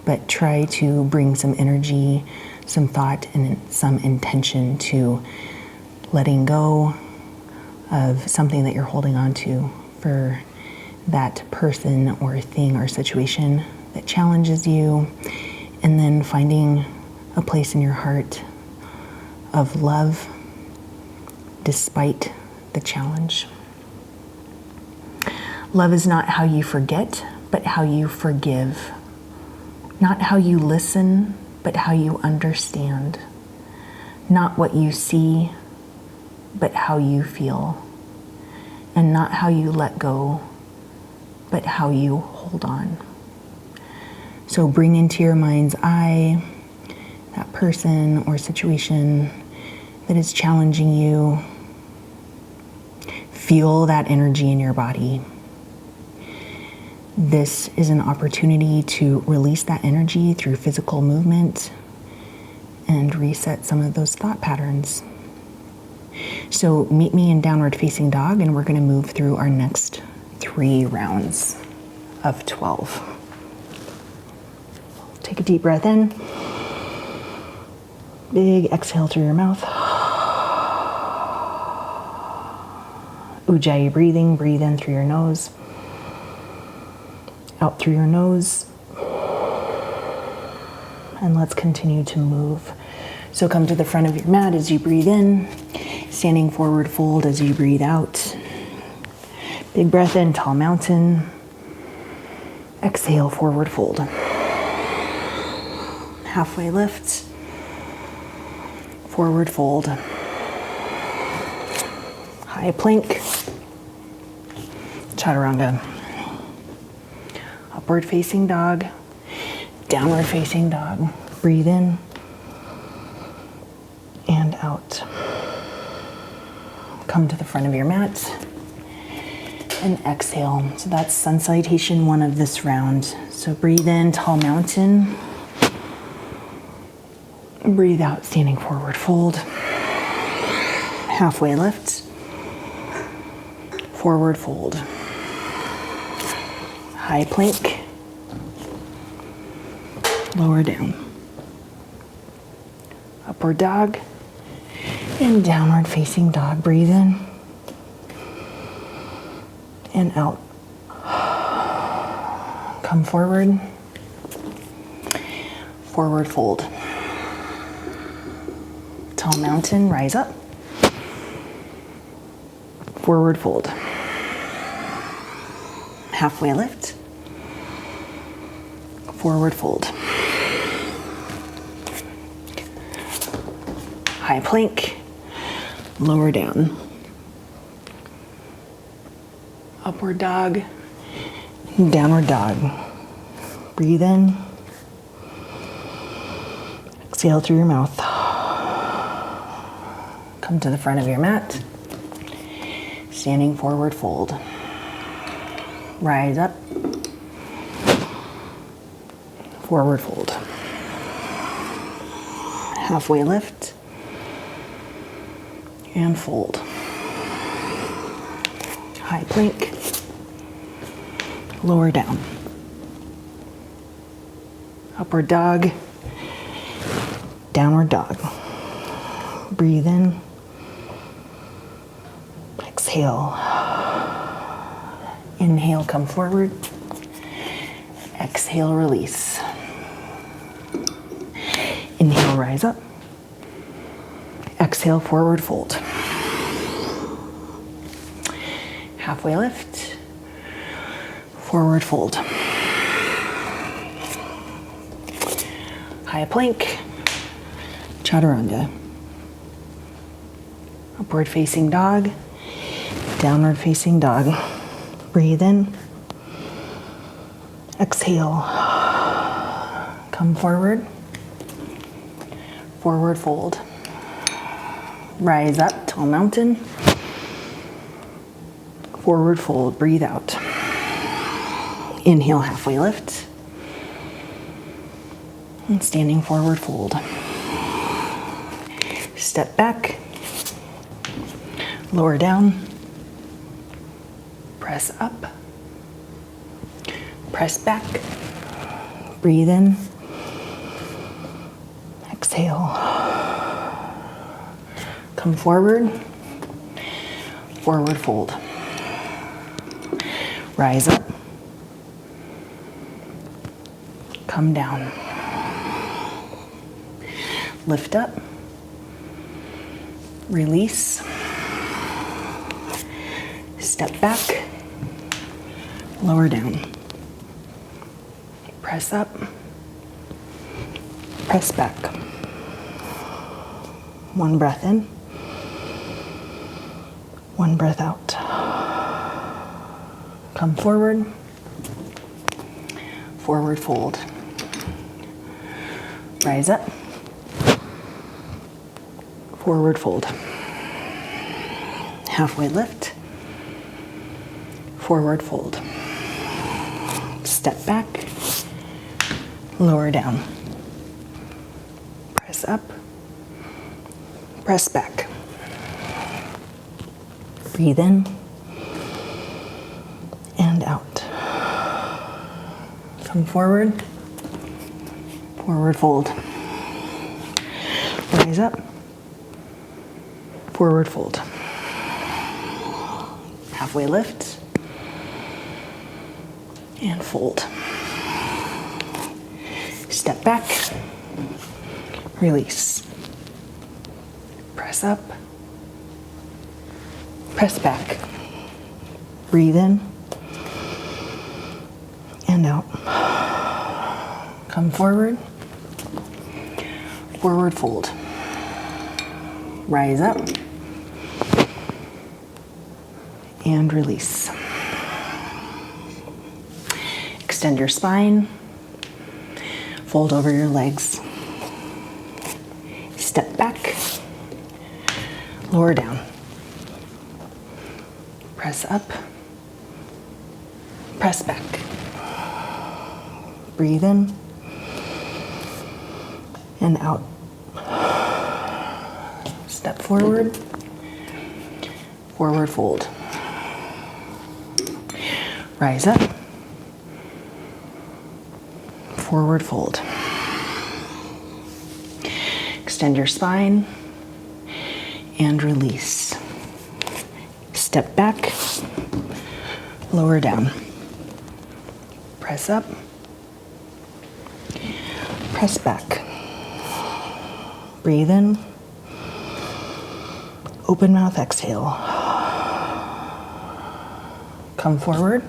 but try to bring some energy, some thought, and some intention to letting go of something that you're holding on to for that person or thing or situation that challenges you, and then finding a place in your heart of love despite the challenge. Love is not how you forget, but how you forgive. Not how you listen, but how you understand. Not what you see, but how you feel. And not how you let go, but how you hold on. So bring into your mind's eye that person or situation that is challenging you. Feel that energy in your body. This is an opportunity to release that energy through physical movement and reset some of those thought patterns. So meet me in downward facing dog, and we're going to move through our next 3 rounds of 12. Take a deep breath in. Big exhale through your mouth. Ujjayi breathing. Breathe in through your nose. Out through your nose. And let's continue to move. So come to the front of your mat as you breathe in. Standing forward fold as you breathe out. Big breath in, tall mountain. Exhale, forward fold. Halfway lift. Forward fold. High plank. Chaturanga. Upward facing dog. Downward facing dog. Breathe in and out. Come to the front of your mat and exhale. So that's sun salutation 1 of this round. So breathe in, tall mountain. Breathe out, standing forward fold. Halfway lift. Forward fold. High plank. Lower down. Upward dog. And downward facing dog. Breathe in and out. Come forward. Forward fold. Tall mountain, rise up. Forward fold. Halfway lift. Forward fold. High plank. Lower down. Upward dog. Downward dog. Breathe in. Exhale through your mouth. Come to the front of your mat. Standing forward fold. Rise up. Forward fold. Halfway lift. and fold. High plank, lower down. Upward dog, downward dog. Breathe in, exhale. Inhale, come forward. Exhale, release. Inhale, rise up. Exhale, forward fold. Halfway lift. Forward fold. High plank. Chaturanga. Upward facing dog. Downward facing dog. Breathe in. Exhale. Come forward. Forward fold. Rise up, tall mountain. Forward fold, breathe out. Inhale, halfway lift. And standing forward fold. Step back. Lower down. Press up. Press back. Breathe in. Exhale. Come forward. Forward fold. Rise up. Come down. Lift up. Release. Step back. Lower down. Press up. Press back. One breath in. One breath out. Come forward. Forward fold. Rise up. Forward fold. Halfway lift. Forward fold. Step back. Lower down. Press up. Press back. Breathe in and out. Come forward. Forward fold. Rise up. Forward fold. Halfway lift. And fold. Step back. Release. Press up. Press back. Breathe in and out. Come forward. Forward fold. Rise up and release. Extend your spine. Fold over your legs. Step back. Lower down. Press up. Press back. Breathe in and out. Step forward. Forward fold. Rise up. Forward fold. Extend your spine and release. Step back, lower down. Press up, press back. Breathe in, open mouth, exhale. Come forward,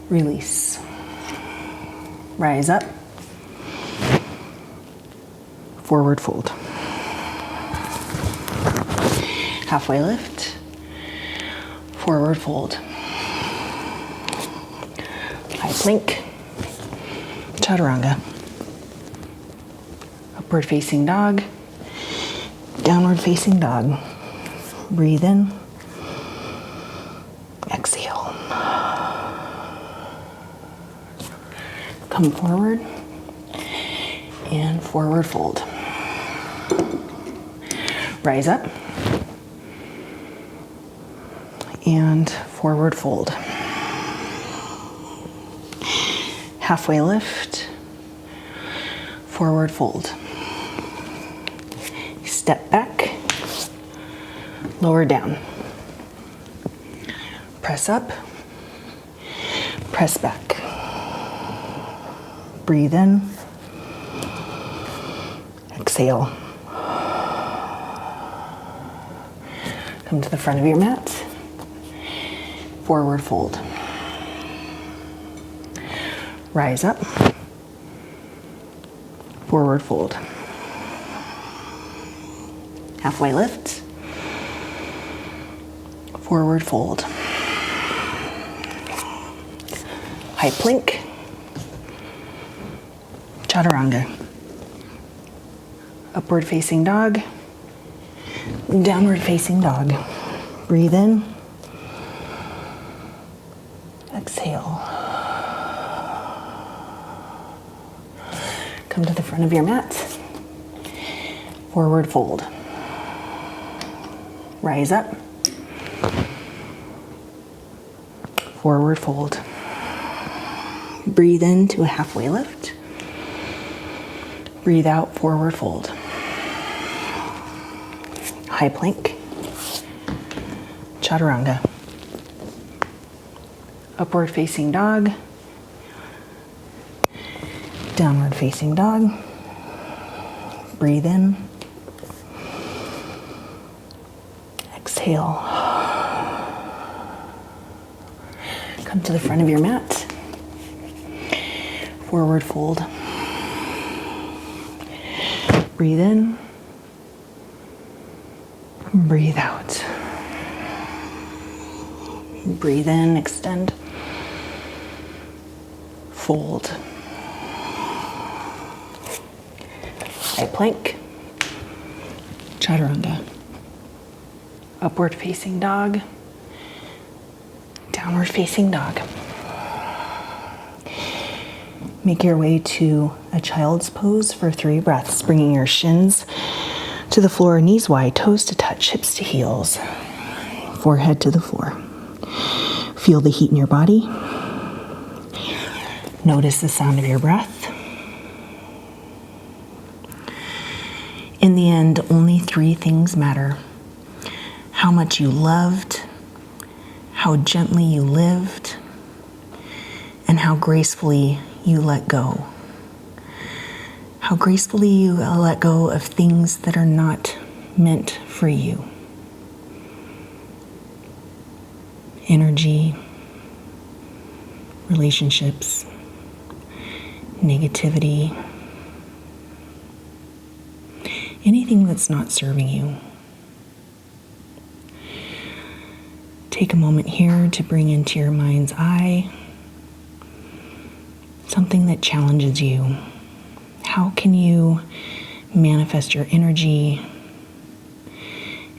release. Rise up, forward fold. Halfway lift, forward fold. High plank, chaturanga. Upward facing dog, downward facing dog. Breathe in, exhale. Come forward and forward fold. Rise up, forward fold. Halfway lift, forward fold. Step back, lower down. Press up, press back. Breathe in, exhale. Come to the front of your mat, forward fold. Rise up, forward fold. Halfway lift, forward fold. High plank, chaturanga. Upward facing dog, downward facing dog. Breathe in, exhale. Come to the front of your mat, forward fold. Rise up, forward fold. Breathe into a halfway lift. Breathe out, forward fold. High plank, chaturanga. Upward facing dog, downward facing dog. Breathe in, exhale. Come to the front of your mat, forward fold. Breathe in, breathe out. Breathe in, extend, fold. High plank, chaturanga. Upward facing dog, downward facing dog. Make your way to a child's pose for 3 breaths, bringing your shins to the floor, knees wide, toes to touch, hips to heels, forehead to the floor. Feel the heat in your body. Notice the sound of your breath. In the end, only 3 things matter: how much you loved, how gently you lived, and how gracefully you let go. How gracefully you let go of things that are not meant for you. Energy, relationships, negativity, anything that's not serving you. Take a moment here to bring into your mind's eye something that challenges you. How can you manifest your energy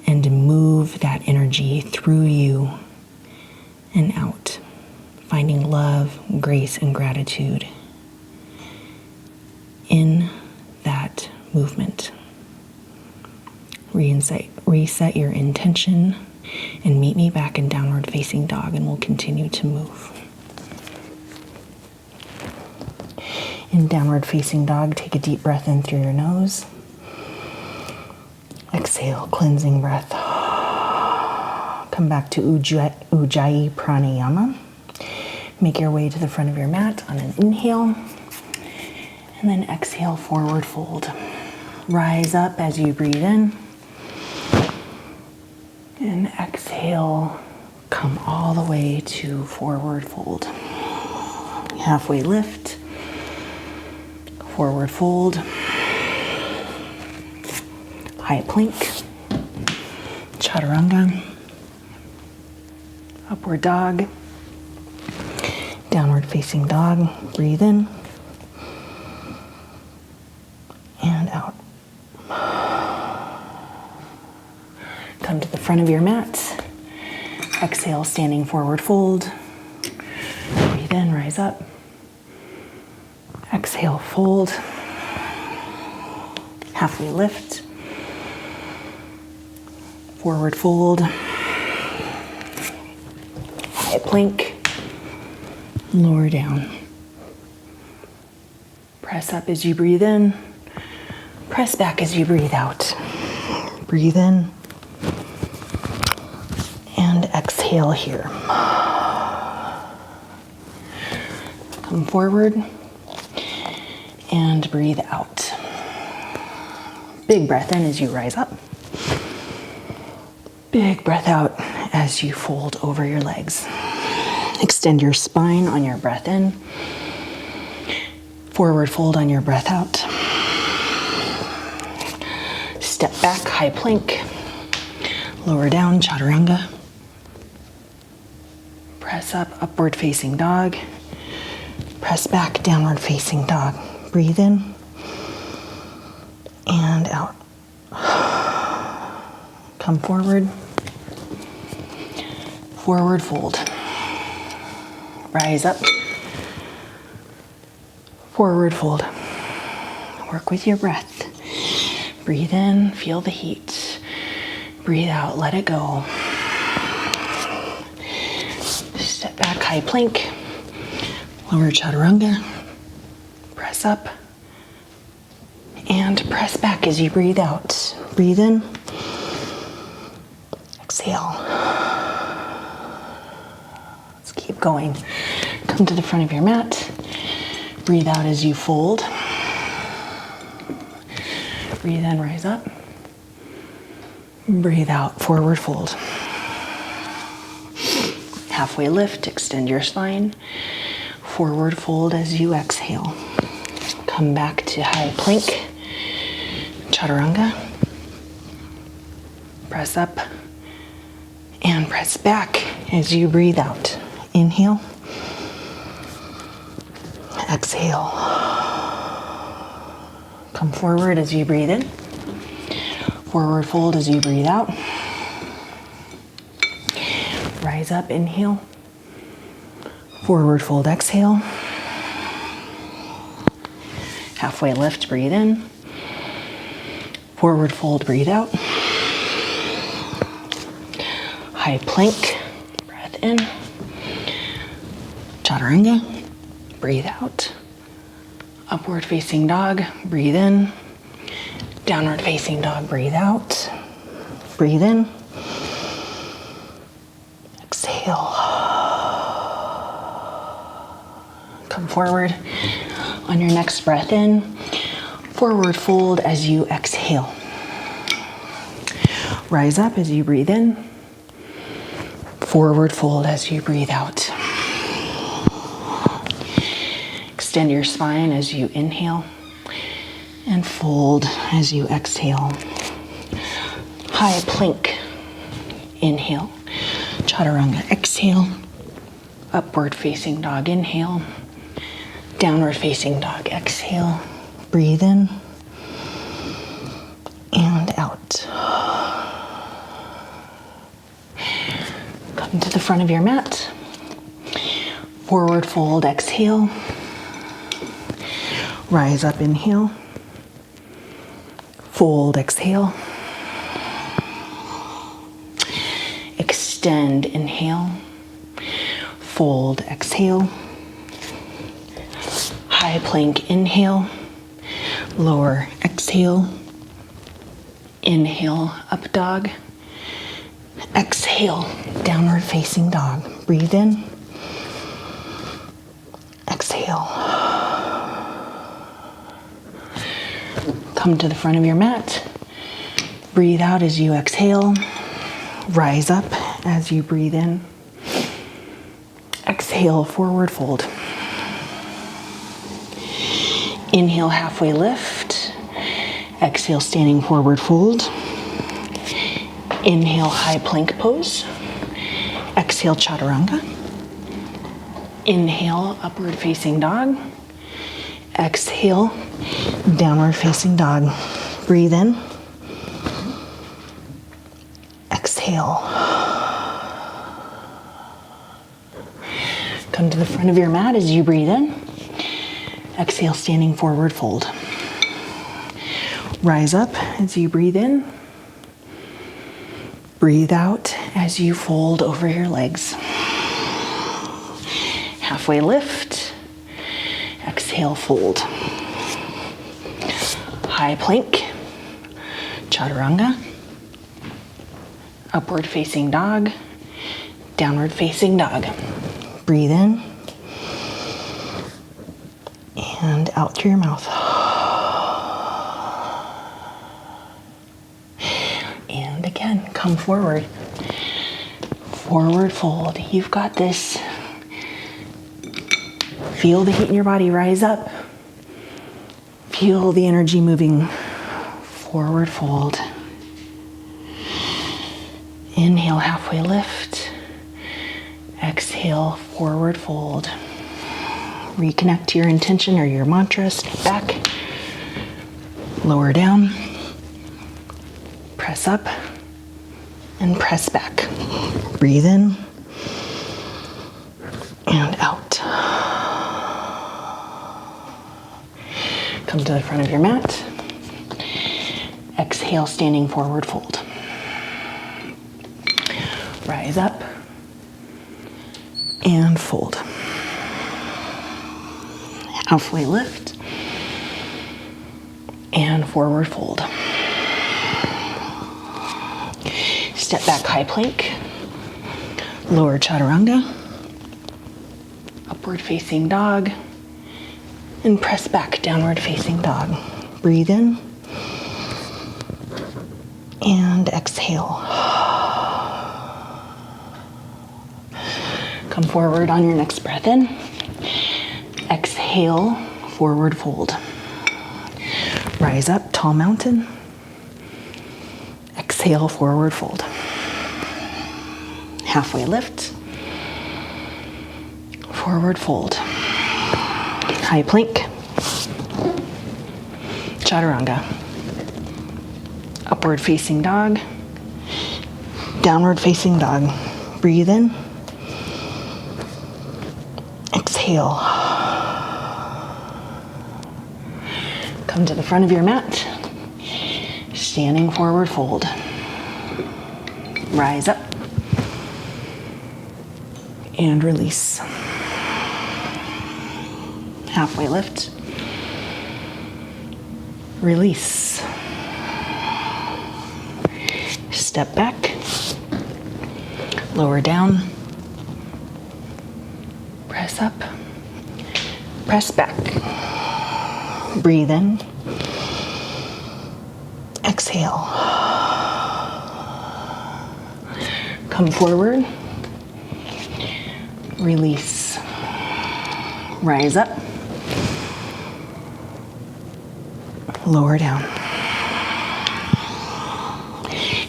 and move that energy through you and out, finding love, grace, and gratitude in that movement? Reset your intention and meet me back in downward facing dog, and we'll continue to move. In downward facing dog, take a deep breath in through your nose. Exhale, cleansing breath. Come back to Ujjayi Pranayama. Make your way to the front of your mat on an inhale. And then exhale, forward fold. Rise up as you breathe in. And exhale, come all the way to forward fold. Halfway lift. Forward fold, high plank, chaturanga, upward dog, downward facing dog. Breathe in and out. Come to the front of your mat. Exhale, standing forward fold. Breathe in, rise up. Exhale, fold. Halfway lift. Forward fold. high plank, lower down. Press up as you breathe in, press back as you breathe out. Breathe in and exhale here. Come forward and breathe out. Big breath in as you rise up. Big breath out as you fold over your legs. Extend your spine on your breath in. Forward fold on your breath out. Step back, high plank. Lower down, chaturanga. Press up, upward facing dog. Press back, downward facing dog. Breathe in and out. Come forward. Forward fold. Rise up. Forward fold. Work with your breath. Breathe in, feel the heat. Breathe out, let it go. Step back, high plank. Lower chaturanga. Press up. And press back as you breathe out. Breathe in. Exhale. Let's keep going. Come to the front of your mat. Breathe out as you fold. Breathe in, rise up. Breathe out, forward fold. Halfway lift, extend your spine. Forward fold as you exhale. Come back to high plank. Chaturanga. Press up and press back as you breathe out. Inhale. Exhale. Come forward as you breathe in. Forward fold as you breathe out. Rise up, inhale. Forward fold, exhale. Halfway lift, breathe in. Forward fold, breathe out. High plank, breath in. Chaturanga, breathe out. Upward facing dog, breathe in. Downward facing dog, breathe out. Breathe in. Exhale. Come forward on your next breath in. Forward fold as you exhale. Rise up as you breathe in. Forward fold as you breathe out. Extend your spine as you inhale and fold as you exhale. High plank, inhale. Chaturanga, exhale. Upward facing dog, inhale. Downward facing dog, exhale. Breathe in and out. Come to the front of your mat. Forward fold, exhale. Rise up, inhale. Fold, exhale. Extend, inhale. Fold, exhale. High plank, inhale. Lower, exhale. Inhale, up dog. Exhale, downward facing dog. Breathe in. Exhale. Come to the front of your mat. Breathe out as you exhale. Rise up as you breathe in. Exhale, forward fold. Inhale, halfway lift. Exhale, standing forward fold. Inhale, high plank pose. Exhale, chaturanga. Inhale, upward facing dog. Exhale, downward facing dog. Breathe in. Exhale. Come to the front of your mat as you breathe in. Exhale, standing forward fold. Rise up as you breathe in. Breathe out as you fold over your legs. halfway lift, exhale, fold. High plank, chaturanga, upward facing dog, downward facing dog. Breathe in and out through your mouth. And again, come forward. Forward fold. You've got this. Feel the heat in your body rise up. Feel the energy moving. Forward fold. Inhale, halfway lift. Exhale, forward fold. Reconnect to your intention or your mantra. Step back. Lower down. Press up. And press back. Breathe in. And out. Come to the front of your mat. Exhale, standing forward fold. Rise up and fold. Halfway lift and forward fold. Step back, high plank. Lower chaturanga. Upward facing dog. And press back, downward facing dog. Breathe in and exhale. Come forward on your next breath in. Exhale, forward fold. Rise up, tall mountain. Exhale, forward fold. Halfway lift. Forward fold. High plank. Chaturanga. Upward facing dog. Downward facing dog. Breathe in. Exhale. Come to the front of your mat. Standing forward fold. Rise up. And release. Halfway lift. Release. Step back. Lower down. Press up. Press back. Breathe in. Exhale. Come forward. Release. Rise up. Lower down.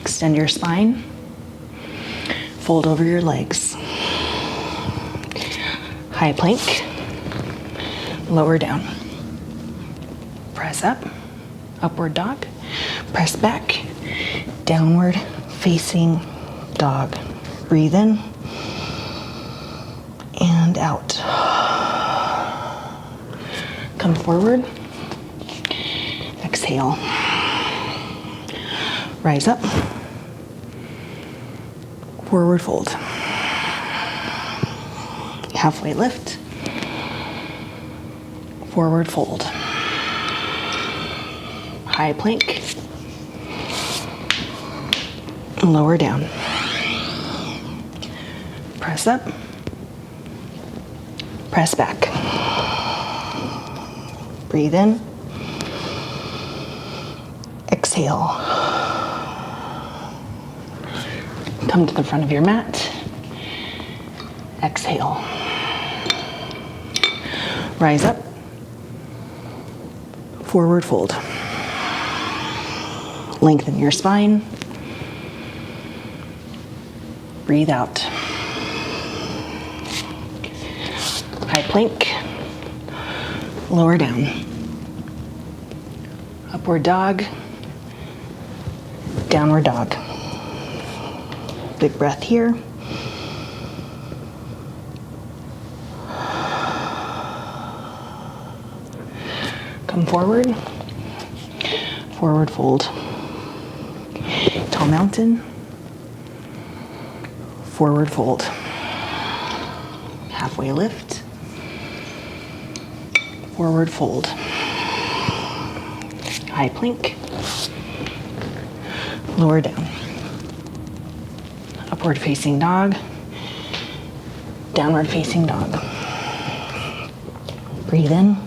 Extend your spine. Fold over your legs. High plank. Lower down. Press up. Upward dog. Press back. Downward facing dog. Breathe in and out. Come forward. Exhale. Rise up. Forward fold. Halfway lift. Forward fold. High plank. Lower down. Press up. Press back. Breathe in. Exhale. Come to the front of your mat. Exhale. Rise up. Forward fold. Lengthen your spine. Breathe out. High plank. Lower down. Upward dog. Downward dog. Big breath here. Come forward. Forward fold. Tall mountain. Forward fold. Halfway lift. Forward fold. High plank. Lower down. Upward facing dog. Downward facing dog. Breathe in.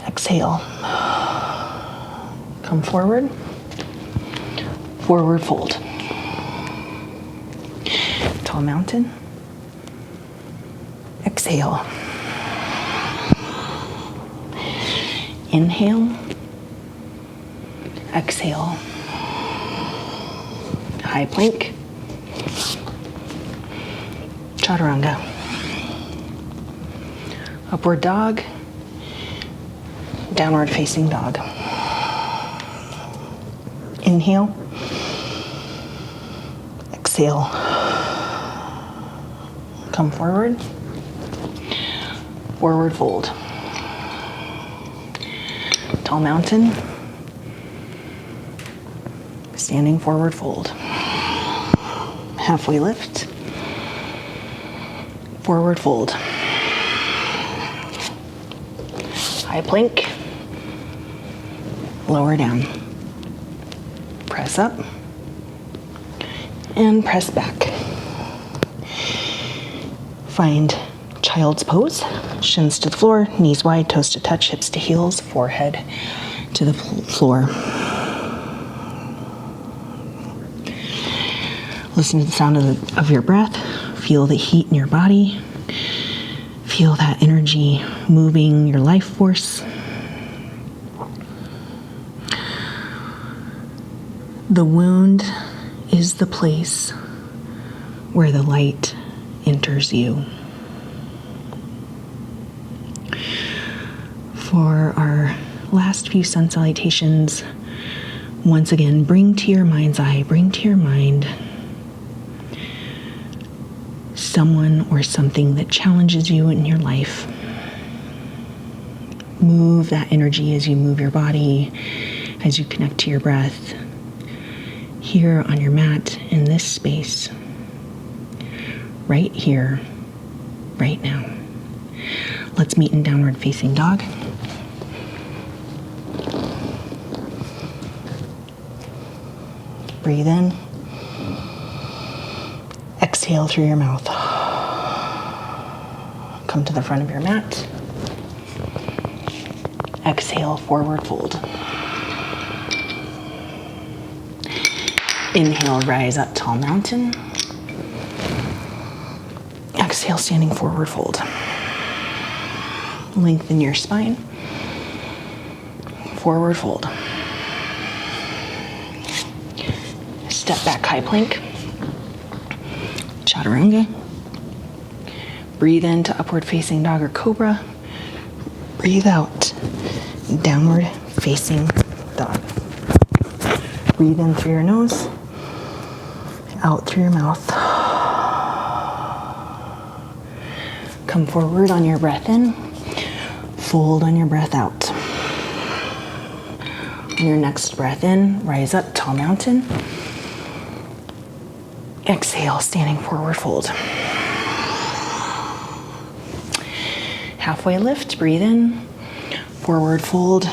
Exhale. Come forward. Forward fold. Tall mountain. Exhale. Inhale. Exhale. High plank. Chaturanga. Upward dog. Downward facing dog. Inhale. Exhale. Come forward. Forward fold. Tall mountain. Standing forward fold. Halfway lift. Forward fold. High plank. Lower down. Press up. And press back. Find child's pose. Shins to the floor, knees wide, toes to touch, hips to heels, forehead to the floor. Listen to the sound of your breath. Feel the heat in your body. Feel that energy moving your life force. The wound is the place where the light enters you. For our last few sun salutations, once again, bring to your mind's eye, bring to your mind someone or something that challenges you in your life. Move that energy as you move your body, as you connect to your breath. Here on your mat, in this space, right here, right now. Let's meet in downward facing dog. Breathe in. Exhale through your mouth. Come to the front of your mat. Exhale, forward fold. Inhale, rise up, tall mountain. Exhale, standing forward fold. Lengthen your spine. Forward fold. Step back, high plank. Chaturanga. Breathe into upward facing dog or cobra. Breathe out, downward facing dog. Breathe in through your nose, out through your mouth. Come forward on your breath in, fold on your breath out. On your next breath in, rise up, tall mountain. Exhale, standing forward fold. Halfway lift, breathe in, forward fold,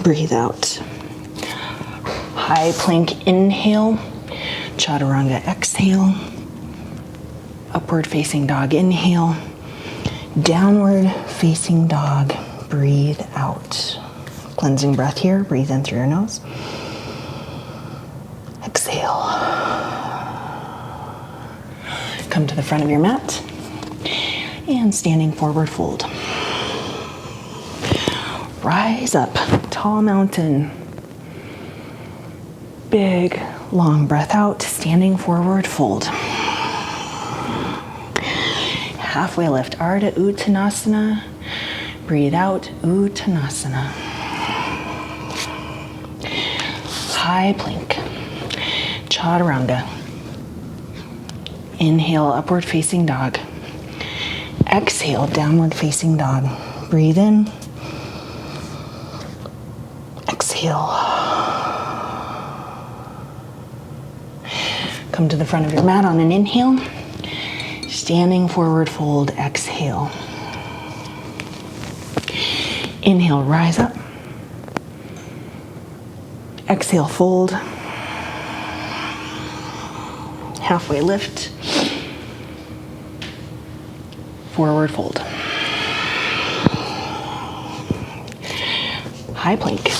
breathe out. High plank, inhale, chaturanga, exhale. Upward facing dog, inhale. Downward facing dog, breathe out. Cleansing breath here, breathe in through your nose. Exhale. Come to the front of your mat and standing forward fold. Rise up, tall mountain. Big, long breath out, standing forward fold. Halfway lift, Ardha Uttanasana. Breathe out, Uttanasana. High plank, chaturanga. Inhale, upward facing dog. Exhale, downward facing dog. Breathe in. Exhale. Come to the front of your mat on an inhale. Standing forward fold, exhale. Inhale, rise up. Exhale, fold. Halfway lift. Forward fold. High plank.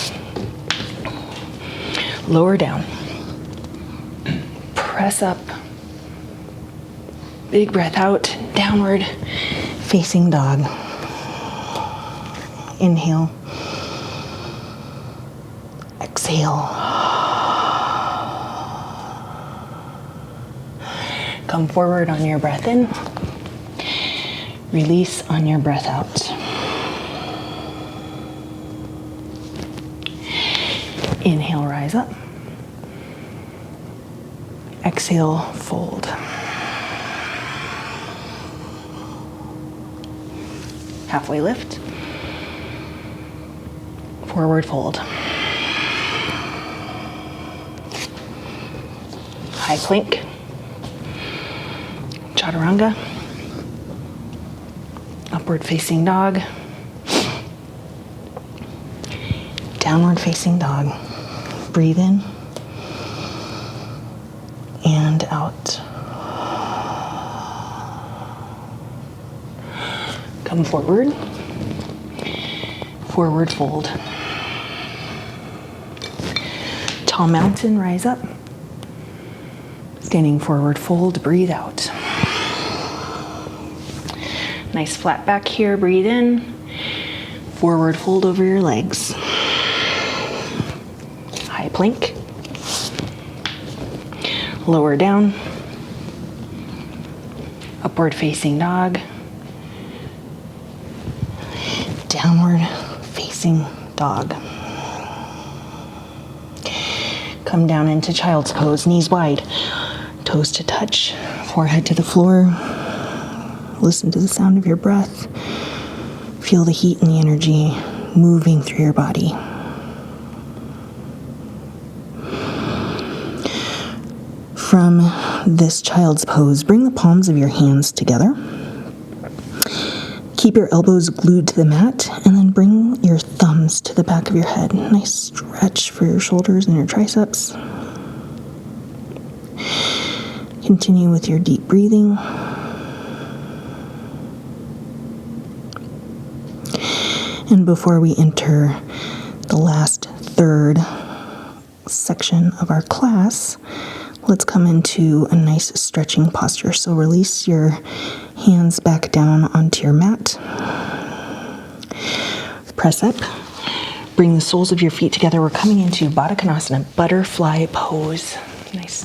Lower down. Press up. Big breath out. Downward facing dog. Inhale. Exhale. Come forward on your breath in. Release on your breath out. Inhale, rise up. Exhale, fold. Halfway lift. Forward fold. High plank. Chaturanga. Upward facing dog. Downward facing dog. Breathe in and out. Come forward. Forward fold. Tall mountain, rise up. Standing forward fold, breathe out. Nice flat back here, breathe in. Forward fold over your legs. High plank. Lower down. Upward facing dog. Downward facing dog. Come down into child's pose, knees wide, toes to touch, forehead to the floor. Listen to the sound of your breath. Feel the heat and the energy moving through your body. From this child's pose, bring the palms of your hands together. Keep your elbows glued to the mat, and then bring your thumbs to the back of your head. Nice stretch for your shoulders and your triceps. Continue with your deep breathing. And before we enter the last third section of our class, let's come into a nice stretching posture. So release your hands back down onto your mat. Press up. Bring the soles of your feet together. We're coming into Baddha Konasana, butterfly pose. Nice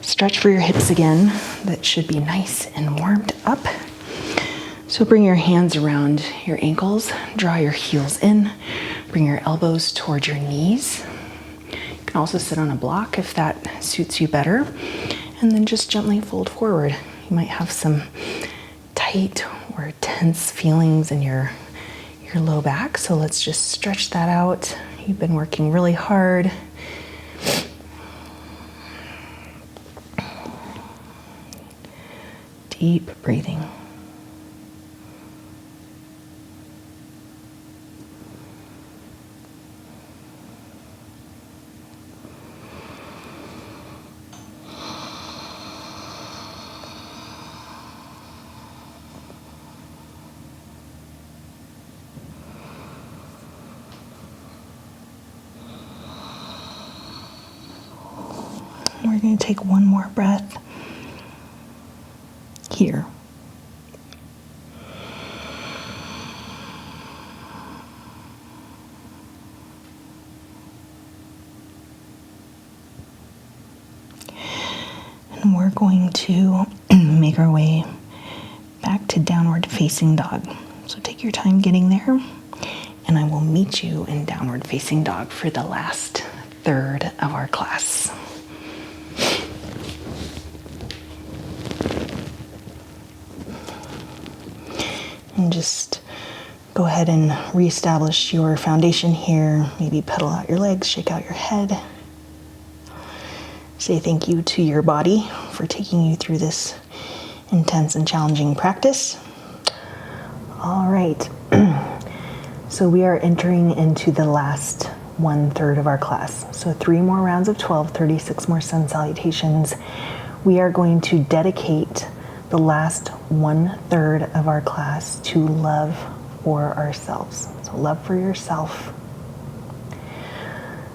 stretch for your hips again. That should be nice and warmed up. So bring your hands around your ankles. Draw your heels in. Bring your elbows towards your knees. You can also sit on a block if that suits you better. And then just gently fold forward. You might have some tight or tense feelings in your low back. So let's just stretch that out. You've been working really hard. Deep breathing. We're going to take one more breath here. And we're going to make our way back to downward facing dog. So take your time getting there, and I will meet you in downward facing dog for the last third of our class. And just go ahead and reestablish your foundation here. Maybe pedal out your legs, shake out your head. Say thank you to your body for taking you through this intense and challenging practice. All right. So we are entering into the last 1/3 of our class. So 3 more rounds of 12, 36 more sun salutations. We are going to dedicate the last 1/3 of our class to love for ourselves. So love for yourself.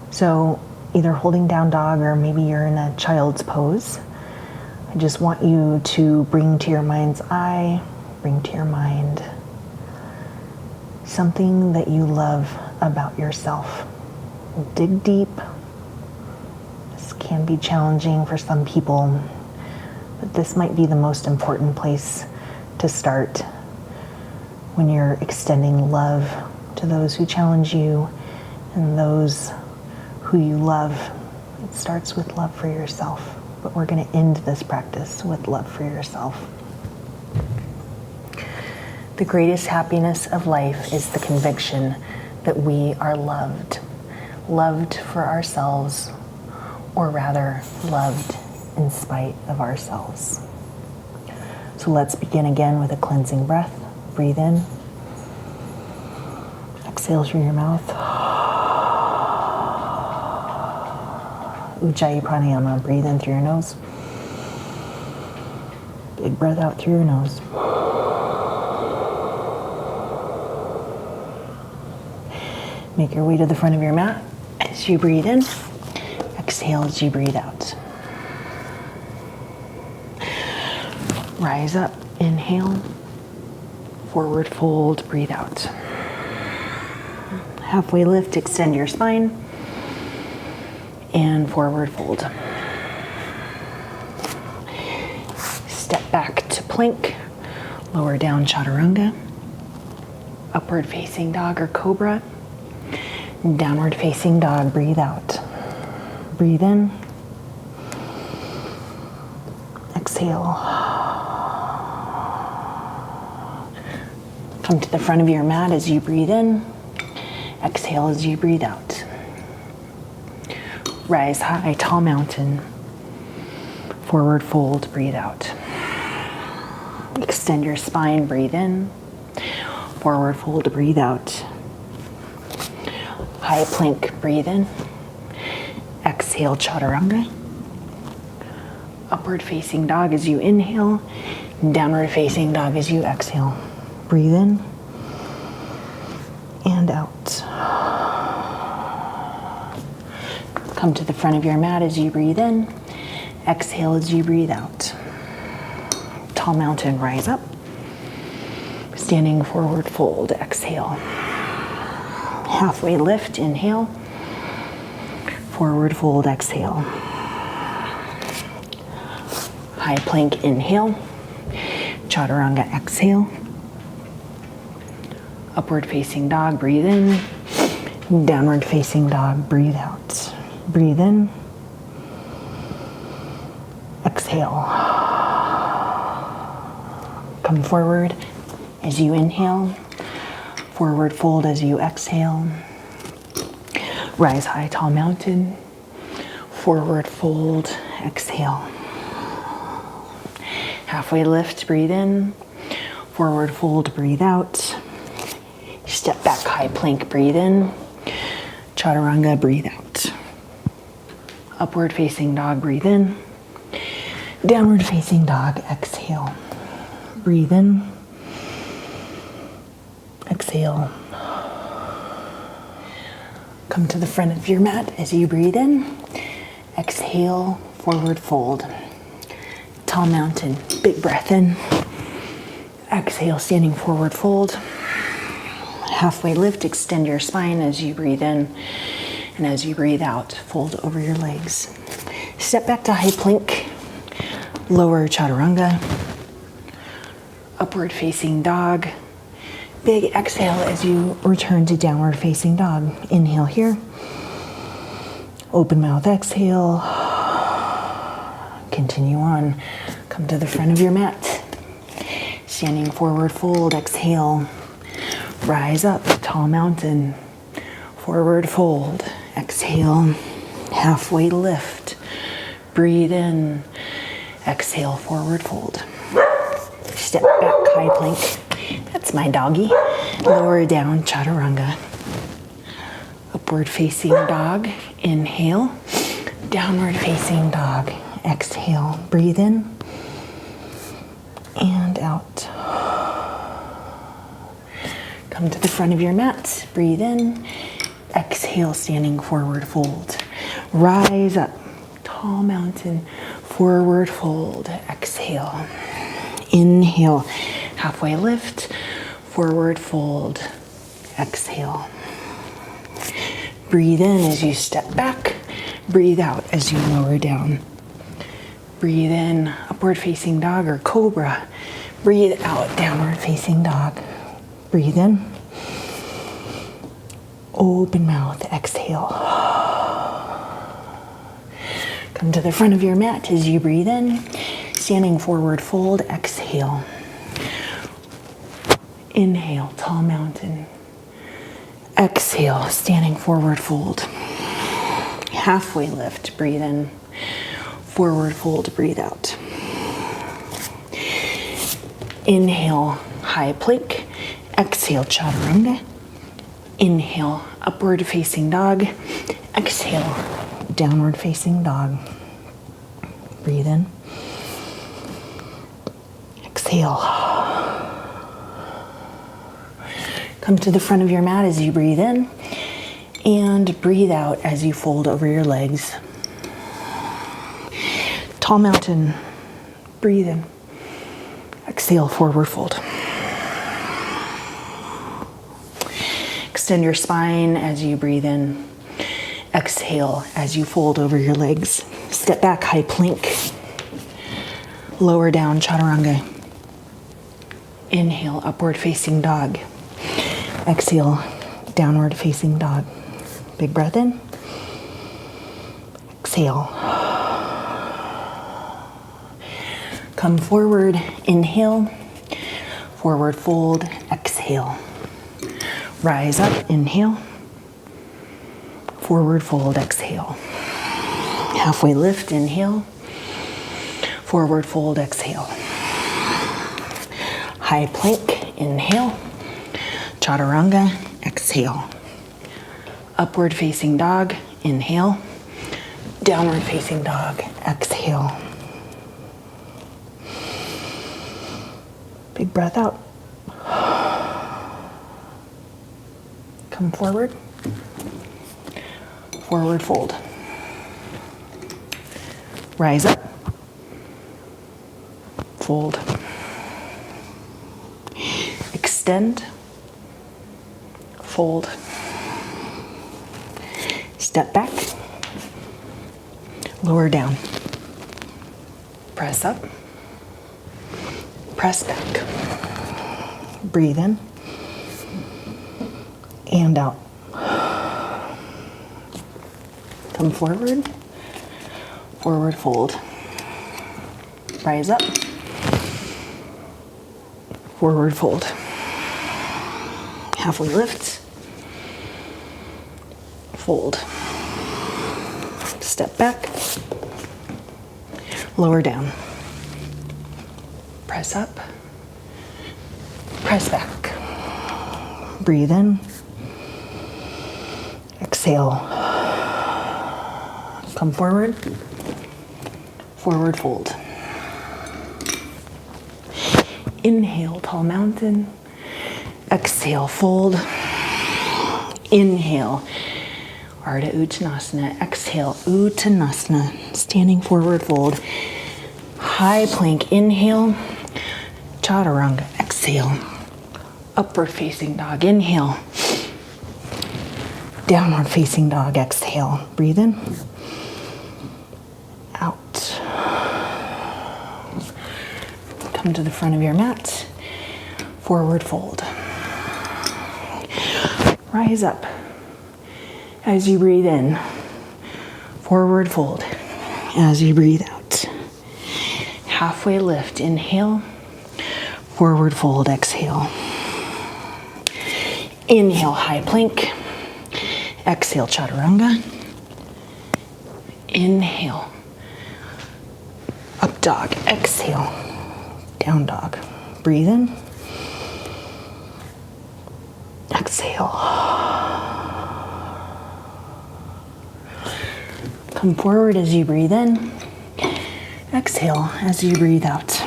So either holding down dog or maybe you're in a child's pose. I just want you to bring to your mind's eye, bring to your mind something that you love about yourself. Dig deep. This can be challenging for some people, but this might be the most important place to start when you're extending love to those who challenge you and those who you love. It starts with love for yourself, but we're going to end this practice with love for yourself. The greatest happiness of life is the conviction that we are loved. Loved for ourselves, or rather, loved in spite of ourselves. So let's begin again with a cleansing breath. Breathe in. Exhale through your mouth. Ujjayi pranayama. Breathe in through your nose. Big breath out through your nose. Make your way to the front of your mat as you breathe in. Exhale as you breathe out. Rise up, inhale, forward fold, breathe out. Halfway lift, extend your spine, and forward fold. Step back to plank, lower down chaturanga, upward facing dog or cobra, downward facing dog, breathe out. Breathe in, exhale. Come to the front of your mat as you breathe in, exhale as you breathe out. Rise high, tall mountain, forward fold, breathe out. Extend your spine, breathe in, forward fold, breathe out. High plank, breathe in. Exhale, chaturanga. Upward facing dog as you inhale. Downward facing dog as you exhale. Breathe in and out. Come to the front of your mat as you breathe in. Exhale as you breathe out. Tall mountain, rise up. Standing forward fold, exhale. Halfway lift, inhale. Forward fold, exhale. High plank, inhale. Chaturanga, exhale. Upward facing dog, breathe in. Downward facing dog, breathe out. Breathe in. Exhale. Come forward as you inhale. Forward fold as you exhale. Rise high, tall mountain. Forward fold, exhale. Halfway lift, breathe in. Forward fold, breathe out. Step back, high plank, breathe in. Chaturanga, breathe out. Upward facing dog, breathe in. Downward facing dog, exhale. Breathe in. Exhale. Come to the front of your mat as you breathe in. Exhale, forward fold. Tall mountain, big breath in. Exhale, standing forward fold. Halfway lift, extend your spine as you breathe in. And as you breathe out, fold over your legs. Step back to high plank. Lower chaturanga. Upward facing dog. Big exhale as you return to downward facing dog. Inhale here. Open mouth, exhale. Continue on. Come to the front of your mat. Standing forward fold, exhale. Rise up, tall mountain. Forward fold, exhale. Halfway lift. Breathe in. Exhale, forward fold. Step back, high plank. That's my doggy. Lower down, chaturanga. Upward facing dog, inhale. Downward facing dog, exhale. Breathe in and out. Come to the front of your mat, breathe in. Exhale, standing forward fold. Rise up, tall mountain, forward fold. Exhale. Inhale, halfway lift, forward fold. Exhale. Breathe in as you step back. Breathe out as you lower down. Breathe in, upward facing dog or cobra. Breathe out, downward facing dog. Breathe in. Open mouth, exhale. Come to the front of your mat as you breathe in. Standing forward fold, exhale. Inhale, tall mountain. Exhale, standing forward fold. Halfway lift, breathe in. Forward fold, breathe out. Inhale, high plank. Exhale, chaturanga. Inhale, upward facing dog. Exhale, downward facing dog. Breathe in. Exhale. Come to the front of your mat as you breathe in and breathe out as you fold over your legs. Tall mountain, breathe in. Exhale, forward fold. Extend your spine as you breathe in. Exhale as you fold over your legs. Step back, high plank. Lower down, chaturanga. Inhale, upward facing dog. Exhale, downward facing dog. Big breath in. Exhale. Come forward, inhale. Forward fold, exhale. Rise up, inhale. Forward fold, exhale. Halfway lift, inhale. Forward fold, exhale. High plank, inhale. Chaturanga, exhale. Upward facing dog, inhale. Downward facing dog, exhale. Big breath out. Come forward. Forward fold. Rise up. Fold. Extend. Fold. Step back. Lower down. Press up. Press back. Breathe in. And out. Come forward. Forward fold. Rise up. Forward fold. Halfway lift. Fold. Step back. Lower down. Press up. Press back. Breathe in. Exhale. Come forward. Forward fold. Inhale, tall mountain. Exhale, fold. Inhale, Ardha Uttanasana. Exhale, Uttanasana. Standing forward fold. High plank, inhale. Chaturanga, exhale. Upward facing dog, inhale. Downward facing dog, exhale. Breathe in. Out. Come to the front of your mat. Forward fold. Rise up as you breathe in. Forward fold as you breathe out. Halfway lift, inhale. Forward fold, exhale. Inhale, high plank. Exhale, chaturanga. Inhale. Up dog, exhale. Down dog. Breathe in. Exhale. Come forward as you breathe in. Exhale as you breathe out.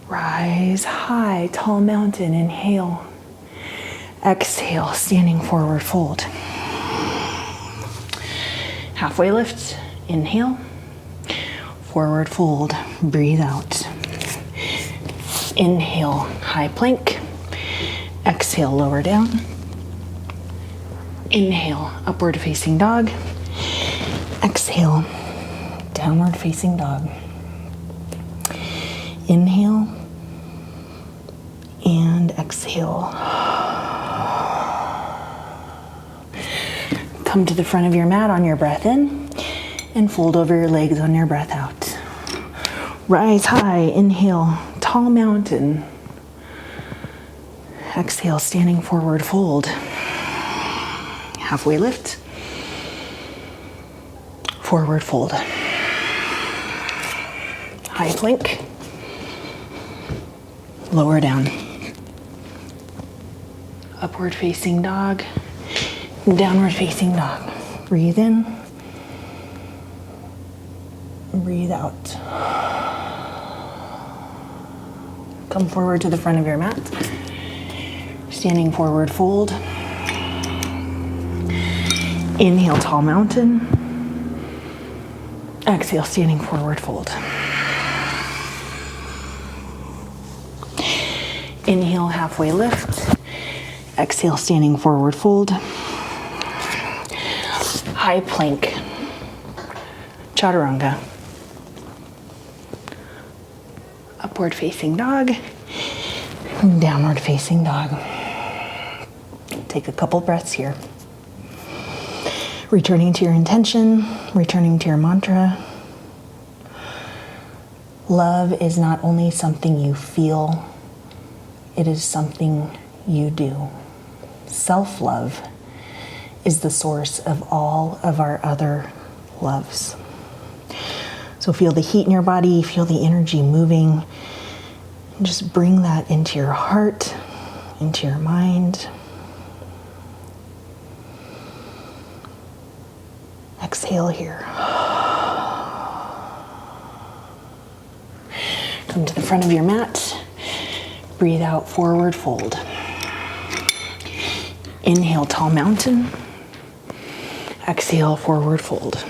Rise high, tall mountain. Inhale. Exhale, standing forward fold. Halfway lift. Inhale. Forward fold. Breathe out. Inhale, high plank. Exhale, lower down. Inhale, upward facing dog. Exhale, downward facing dog. Inhale and exhale. Come to the front of your mat on your breath in and fold over your legs on your breath out. Rise high, inhale, tall mountain. Exhale, standing forward fold. Halfway lift. Forward fold. High plank. Lower down. Upward facing dog. Downward facing dog. Breathe in. Breathe out. Come forward to the front of your mat. Standing forward fold. Inhale, tall mountain. Exhale, standing forward fold. Inhale, halfway lift. Exhale, standing forward fold. High plank. Chaturanga. Upward facing dog. Downward facing dog. Take a couple breaths here. Returning to your intention, returning to your mantra. Love is not only something you feel, it is something you do. Self-love is the source of all of our other loves. So feel the heat in your body, feel the energy moving. And just bring that into your heart, into your mind. Exhale here. Come to the front of your mat. Breathe out, forward fold. Inhale, tall mountain. Exhale, forward fold.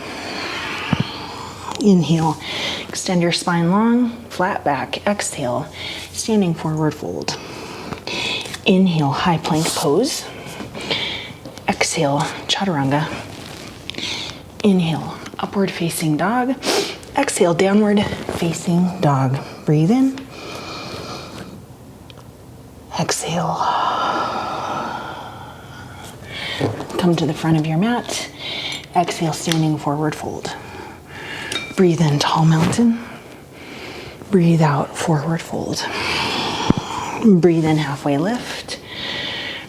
Inhale, extend your spine long, flat back. Exhale, standing forward fold. Inhale, high plank pose. Exhale, chaturanga. Inhale, upward facing dog. Exhale, downward facing dog. Breathe in. Exhale. Come to the front of your mat. Exhale, standing forward fold. Breathe in, tall mountain. Breathe out, forward fold. Breathe in, halfway lift.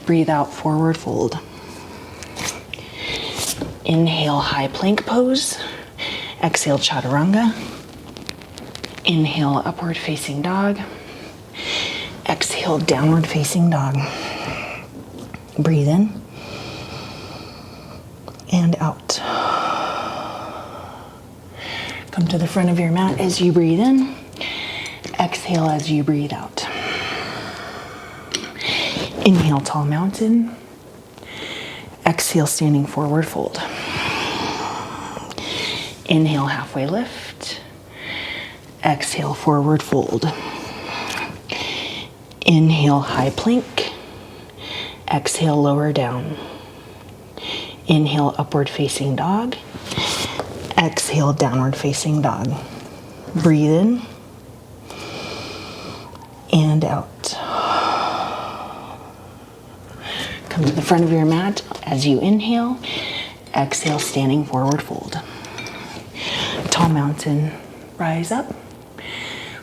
Breathe out, forward fold. Inhale, high plank pose. Exhale, chaturanga. Inhale, upward facing dog. Exhale, downward facing dog. Breathe in and out. Come to the front of your mat as you breathe in. Exhale as you breathe out. Inhale, tall mountain. Exhale, standing forward fold. Inhale, halfway lift. Exhale, forward fold. Inhale, high plank. Exhale, lower down. Inhale, upward facing dog. Exhale, downward facing dog. Breathe in and out. Come to the front of your mat as you inhale. Exhale, standing forward fold. Tall mountain, rise up.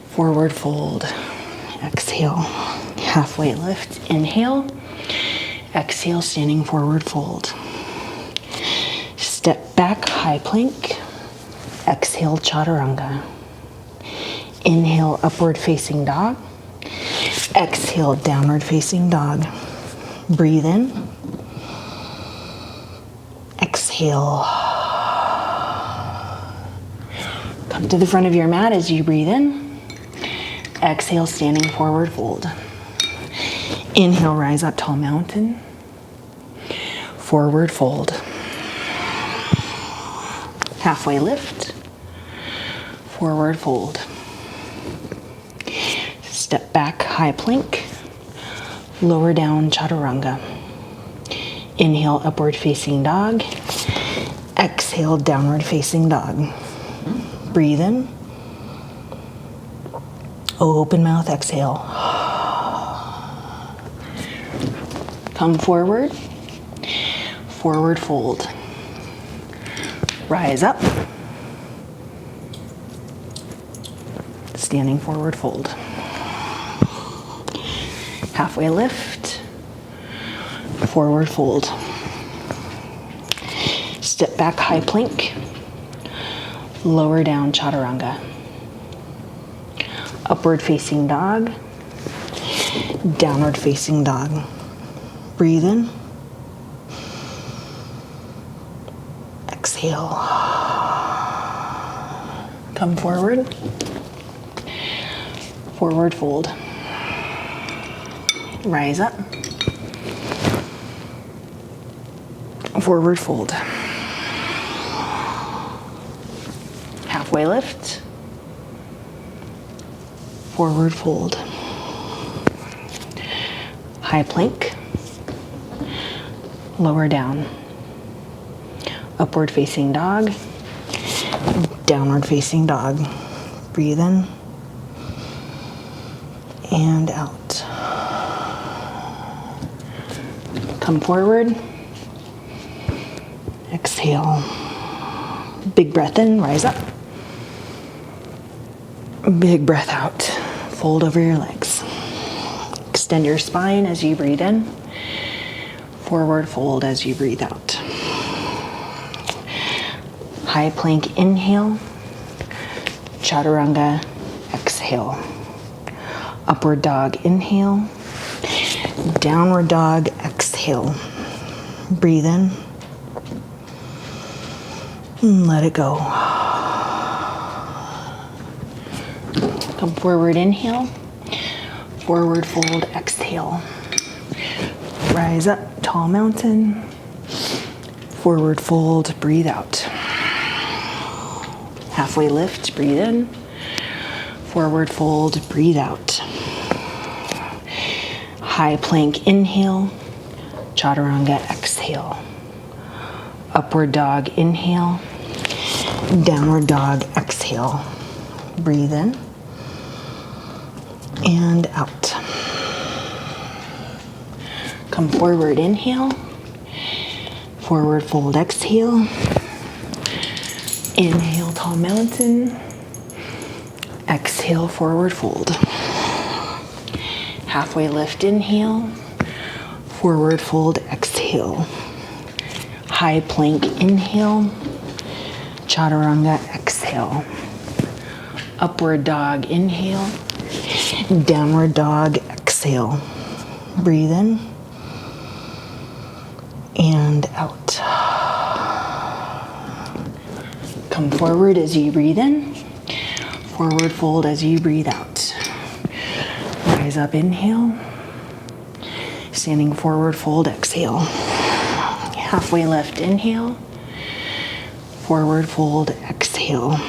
Forward fold. Exhale, halfway lift. Inhale. Exhale, standing forward fold. Step back, high plank. Exhale, chaturanga. Inhale, upward facing dog. Exhale, downward facing dog. Breathe in. Exhale. Come to the front of your mat as you breathe in. Exhale, standing forward fold. Inhale, rise up, tall mountain. Forward fold. Halfway lift. Forward fold. Step back, high plank. Lower down, chaturanga. Inhale, upward facing dog. Exhale, downward facing dog. Breathe in. Open mouth, exhale. Come forward. Forward fold. Rise up. Standing forward fold. Halfway lift. Forward fold. Step back, high plank. Lower down, chaturanga. Upward facing dog. Downward facing dog. Breathe in. Exhale. Come forward. Forward fold. Rise up. Forward fold. Halfway lift. Forward fold. High plank. Lower down. Upward facing dog. Downward facing dog. Breathe in. And out. Come forward. Exhale. Big breath in, rise up. Big breath out. Fold over your legs. Extend your spine as you breathe in. Forward fold as you breathe out. High plank inhale. Chaturanga exhale. Upward dog inhale. Downward dog exhale. Breathe in. And let it go. Come forward, inhale. Forward fold, exhale. Rise up, tall mountain. Forward fold, breathe out. Halfway lift, breathe in. Forward fold, breathe out. High plank inhale. Chaturanga exhale. Upward dog inhale. Downward dog exhale. Breathe in. And out. Come forward, inhale. Forward fold, exhale. Inhale, tall mountain. Exhale, forward fold. Halfway lift, inhale. Forward fold, exhale. High plank, inhale. Chaturanga, exhale. Upward dog, inhale. Downward dog, exhale. Breathe in. And out. Come forward as you breathe in. Forward fold as you breathe out. Rise up, inhale. Standing forward fold, exhale. Halfway lift, inhale. Forward fold, exhale.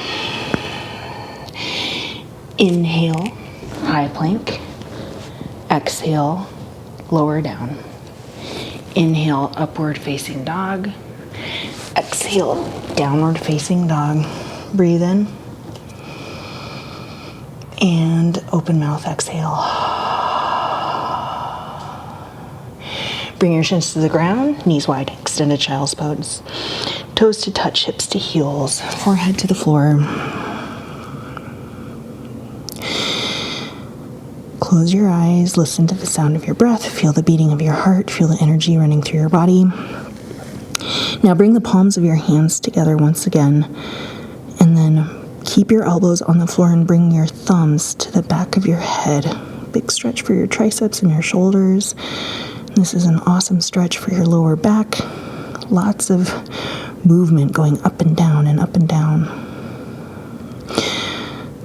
Inhale, high plank. Exhale, lower down. Inhale, upward facing dog. Exhale, downward facing dog. Breathe in. And open mouth, exhale. Bring your shins to the ground, knees wide, extended child's pose. Toes to touch, hips to heels, forehead to the floor. Close your eyes, listen to the sound of your breath, feel the beating of your heart, feel the energy running through your body. Now bring the palms of your hands together once again, and then keep your elbows on the floor and bring your thumbs to the back of your head. Big stretch for your triceps and your shoulders. This is an awesome stretch for your lower back. Lots of movement going up and down and up and down.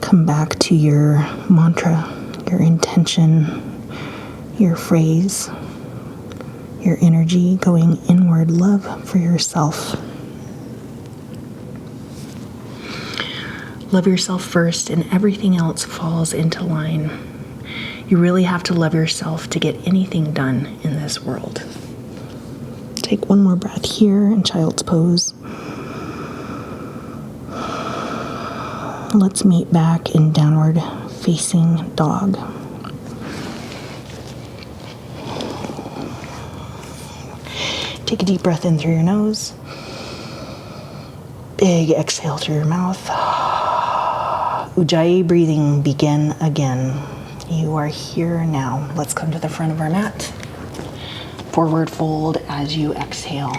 Come back to your mantra, your intention, your phrase, your energy going inward, love for yourself. Love yourself first, and everything else falls into line. You really have to love yourself to get anything done in this world. Take one more breath here in child's pose. Let's meet back in downward facing dog. Take a deep breath in through your nose. Big exhale through your mouth. Ujjayi breathing, begin again. You are here now. Let's come to the front of our mat. Forward fold as you exhale.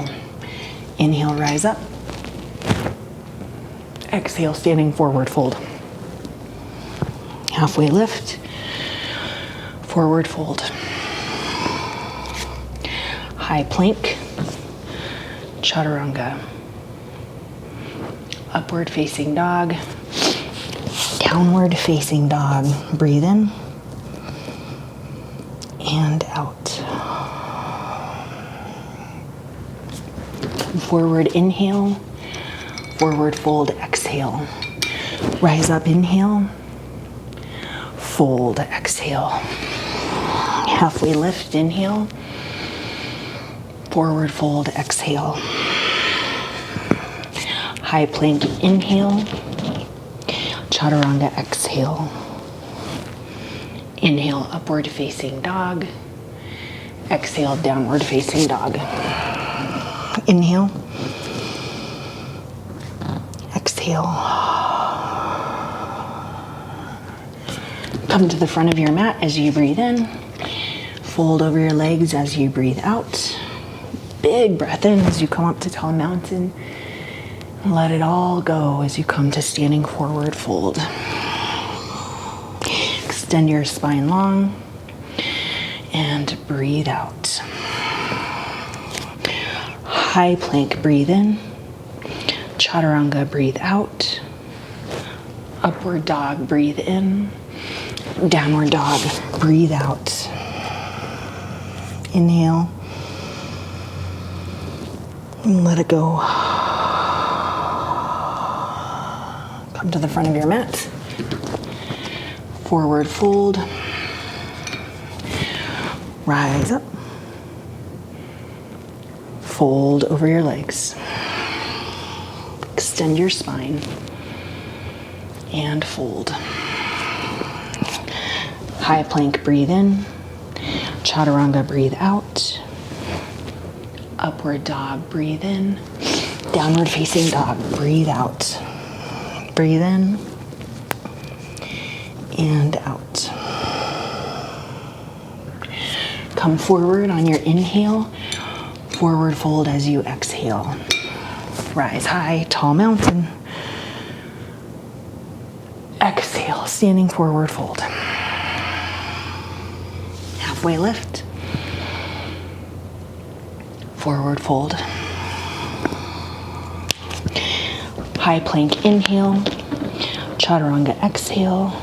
Inhale, rise up. Exhale, standing forward fold. Halfway lift. Forward fold. High plank. Chaturanga. Upward facing dog. Downward facing dog. Breathe in and out. Forward inhale, forward fold exhale. Rise up inhale, fold exhale. Halfway lift inhale, forward fold exhale. High plank inhale, chaturanga exhale. Inhale, upward facing dog. Exhale, downward facing dog. Inhale. Exhale. Come to the front of your mat as you breathe in. Fold over your legs as you breathe out. Big breath in as you come up to tall mountain. Let it all go as you come to standing forward fold. Extend your spine long and breathe out. High plank, breathe in. Chaturanga, breathe out. Upward dog, breathe in. Downward dog, breathe out. Inhale. And let it go. Come to the front of your mat. Forward fold. Rise up. Fold over your legs. Extend your spine. And fold. High plank, breathe in. Chaturanga, breathe out. Upward dog, breathe in. Downward facing dog, breathe out. Breathe in. And out. Come forward on your inhale. Forward fold as you exhale. Rise high, tall mountain. Exhale, standing forward fold. Halfway lift. Forward fold. High plank inhale. Chaturanga exhale.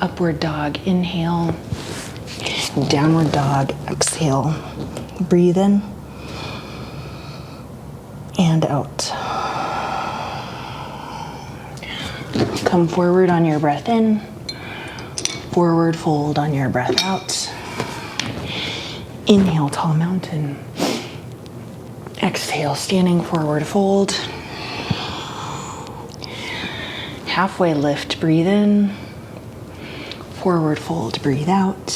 Upward dog inhale. Downward dog exhale. Breathe in and out. Come forward on your breath in. Forward fold on your breath out. Inhale, tall mountain. Exhale, standing forward fold. Halfway lift, breathe in. Forward fold, breathe out.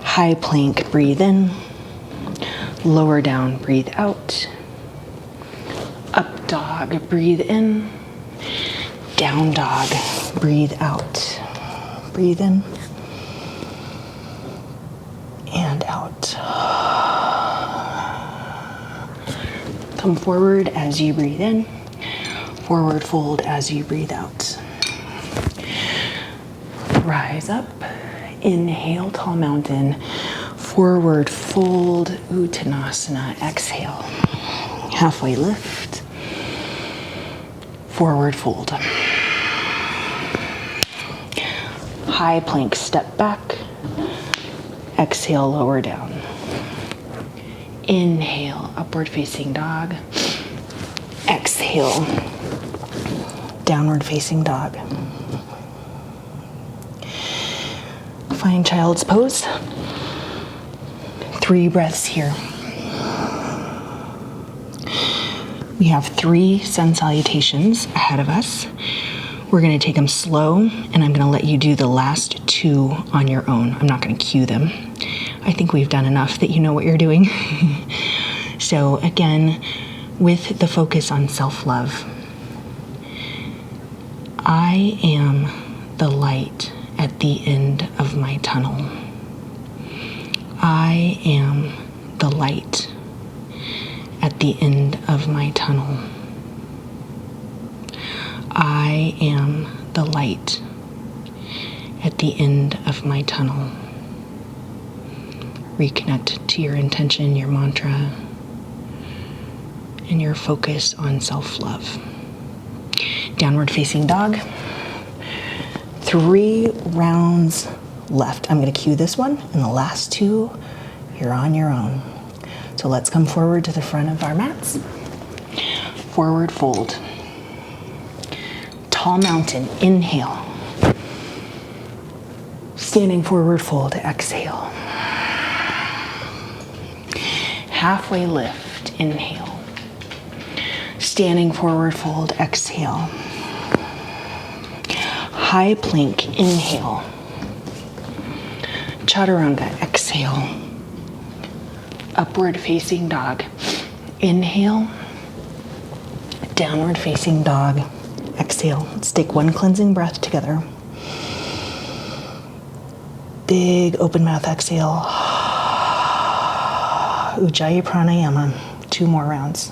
High plank, breathe in. Lower down, breathe out. Up dog, breathe in. Down dog, breathe out. Breathe in. And out. Come forward as you breathe in. Forward fold as you breathe out. Rise up. Inhale, tall mountain. Forward fold, Uttanasana. Exhale. Halfway lift. Forward fold. High plank, step back. Exhale, lower down. Inhale, upward facing dog. Exhale, downward facing dog. Find child's pose. 3 breaths here. We have 3 sun salutations ahead of us. We're going to take them slow, and I'm going to let you do the last 2 on your own. I'm not going to cue them. I think we've done enough that you know what you're doing. So again, with the focus on self-love, I am the light at the end of my tunnel. I am the light at the end of my tunnel. I am the light at the end of my tunnel. Reconnect to your intention, your mantra, and your focus on self-love. Downward facing dog. 3 rounds left. I'm going to cue this one, and the last 2, you're on your own. So let's come forward to the front of our mats. Forward fold. Tall mountain, inhale. Standing forward fold, exhale. Halfway lift, inhale. Standing forward fold, exhale. High plank, inhale. Chaturanga, exhale. Upward facing dog, inhale. Downward facing dog, exhale. Let's take 1 cleansing breath together. Big open mouth exhale. Ujjayi pranayama. 2 more rounds.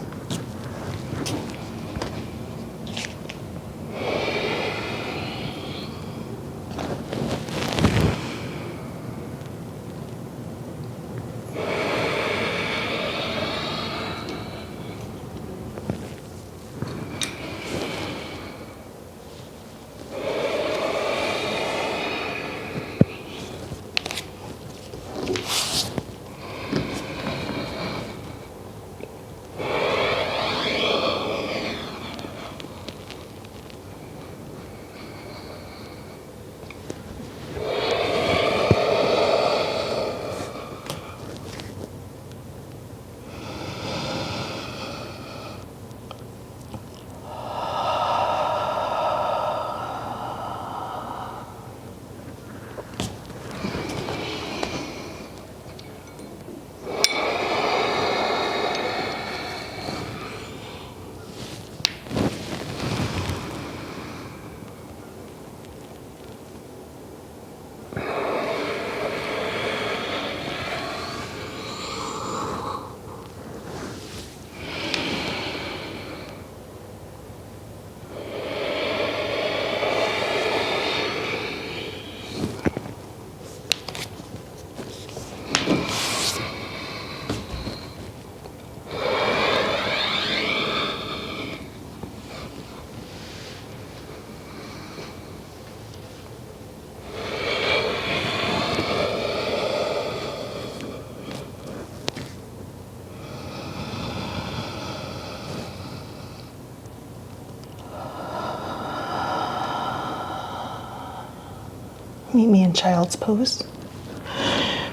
Meet me in child's pose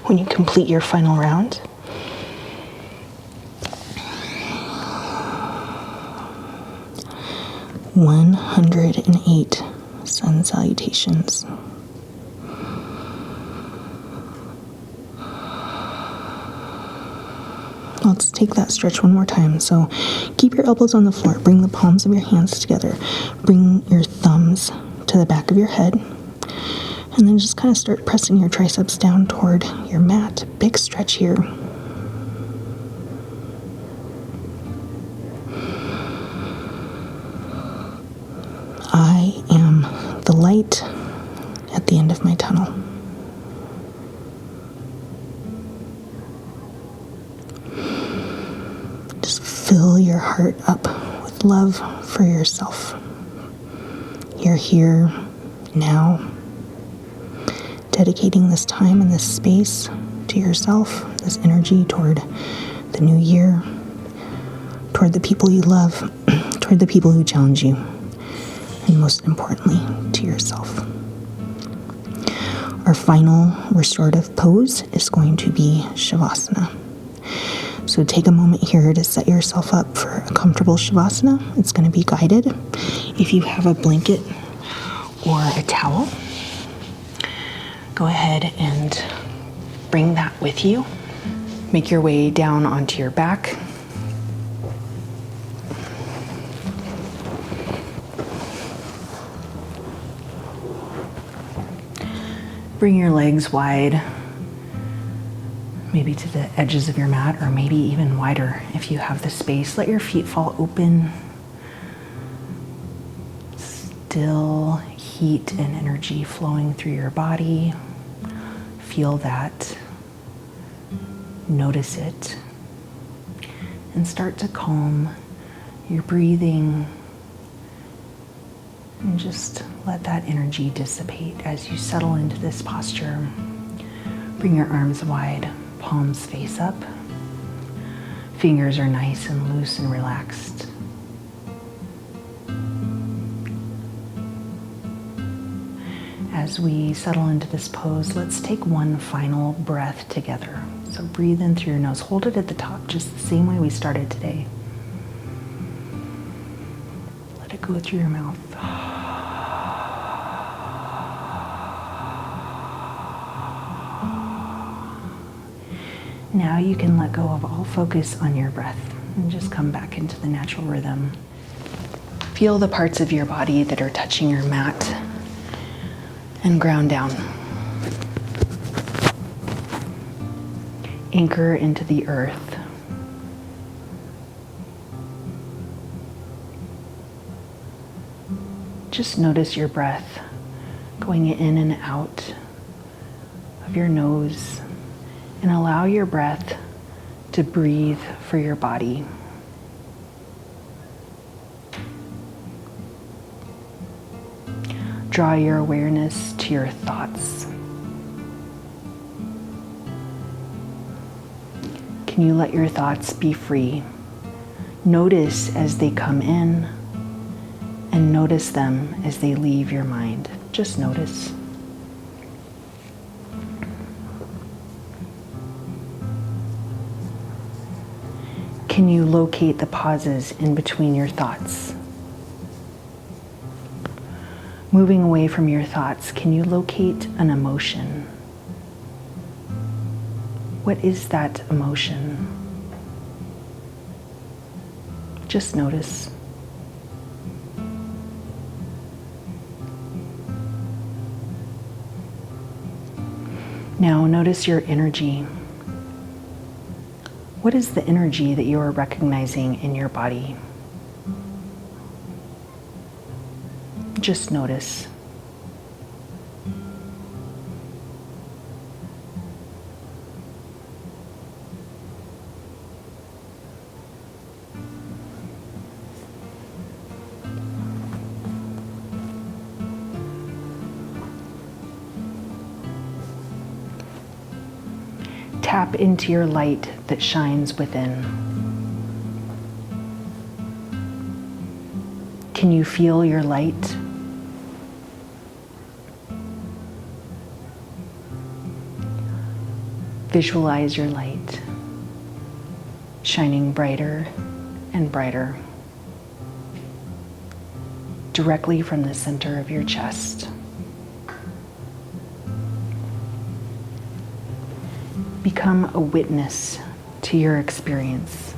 when you complete your final round. "108 sun salutations." Let's take that stretch one more time. So keep your elbows on the floor. Bring the palms of your hands together. Bring your thumbs to the back of your head. And then just kind of start pressing your triceps down toward your mat. Big stretch here. I am the light at the end of my tunnel. Fill your heart up with love for yourself. You're here now, dedicating this time and this space to yourself, this energy toward the new year, toward the people you love, toward the people who challenge you, and most importantly, to yourself. Our final restorative pose is going to be Savasana. So take a moment here to set yourself up for a comfortable Savasana. It's going to be guided. If you have a blanket or a towel, go ahead and bring that with you. Make your way down onto your back. Bring your legs wide, maybe to the edges of your mat, or maybe even wider if you have the space. Let your feet fall open. Still heat and energy flowing through your body. Feel that. Notice it. And start to calm your breathing. And just let that energy dissipate as you settle into this posture. Bring your arms wide, palms face up. Fingers are nice and loose and relaxed. As we settle into this pose, let's take one final breath together. So breathe in through your nose. Hold it at the top, just the same way we started today. Let it go through your mouth. Now you can let go of all focus on your breath and just come back into the natural rhythm. Feel the parts of your body that are touching your mat and ground down. Anchor into the earth. Just notice your breath going in and out of your nose, and allow your breath to breathe for your body. Draw your awareness to your thoughts. Can you let your thoughts be free? Notice as they come in and notice them as they leave your mind. Just notice. Can you locate the pauses in between your thoughts? Moving away from your thoughts, can you locate an emotion? What is that emotion? Just notice. Now notice your energy. What is the energy that you are recognizing in your body? Just notice. Tap into your light that shines within. Can you feel your light? Visualize your light shining brighter and brighter, directly from the center of your chest. Become a witness to your experience.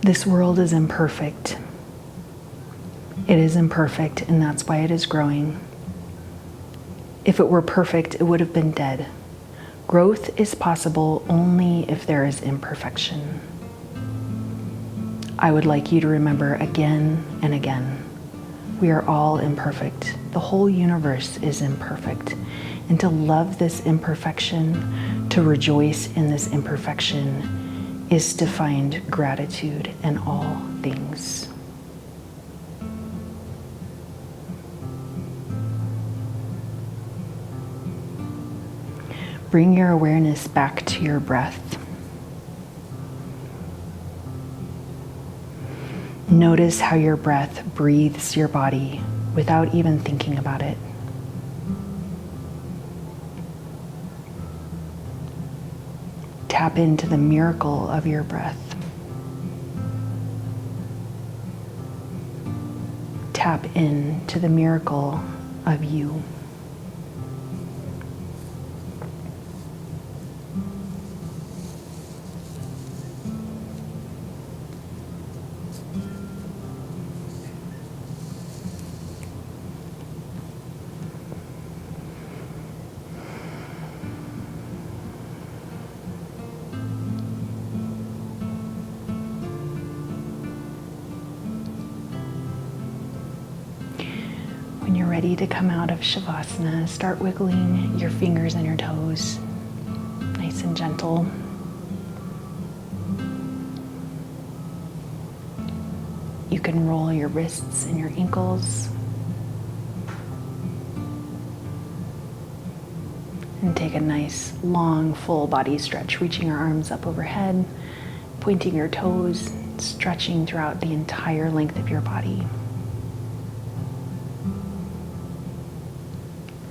This world is imperfect. It is imperfect, and that's why it is growing. If it were perfect, it would have been dead. Growth is possible only if there is imperfection. I would like you to remember again and again, we are all imperfect. The whole universe is imperfect. And to love this imperfection, to rejoice in this imperfection, is to find gratitude in all things. Bring your awareness back to your breath. Notice how your breath breathes your body without even thinking about it. Tap into the miracle of your breath. Tap into the miracle of you. When you're ready to come out of Shavasana, start wiggling your fingers and your toes, nice and gentle. You can roll your wrists and your ankles. And take a nice, long, full body stretch, reaching your arms up overhead, pointing your toes, stretching throughout the entire length of your body.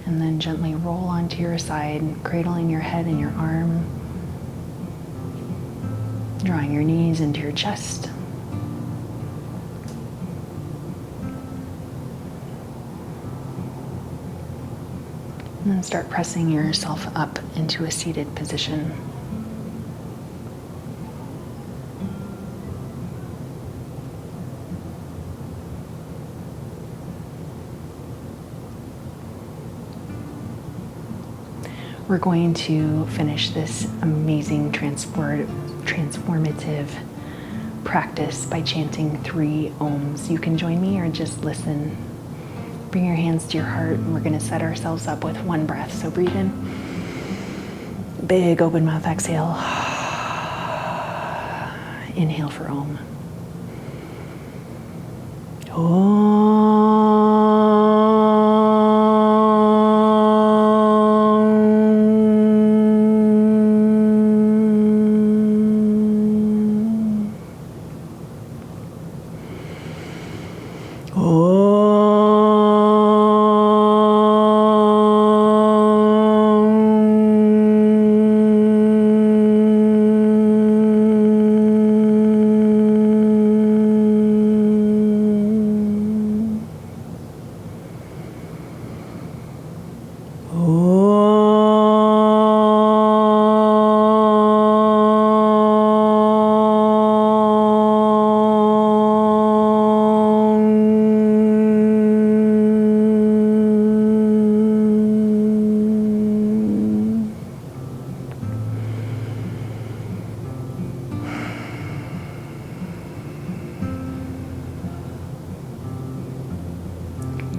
And then gently roll onto your side, cradling your head in your arm, drawing your knees into your chest. And then start pressing yourself up into a seated position. We're going to finish this amazing transformative practice by chanting 3 ohms. You can join me or just listen. Bring your hands to your heart, and we're going to set ourselves up with 1 breath. So breathe in. Big open mouth exhale. Inhale for Om. Om.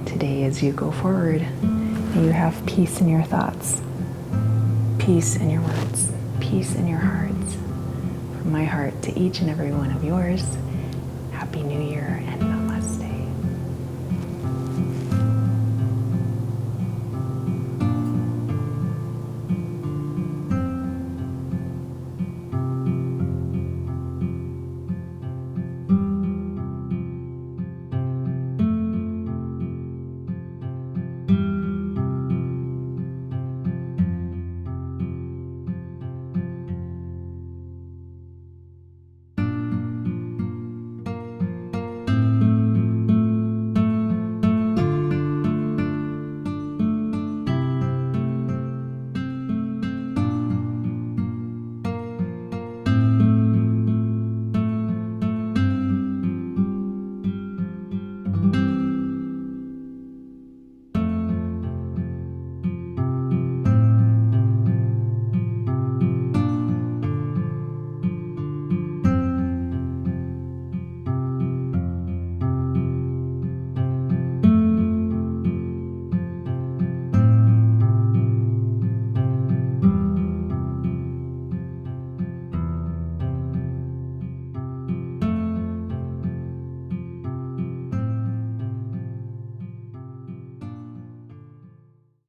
Today, as you go forward, may you have peace in your thoughts, peace in your words, peace in your hearts. From my heart to each and every one of yours, Happy New Year and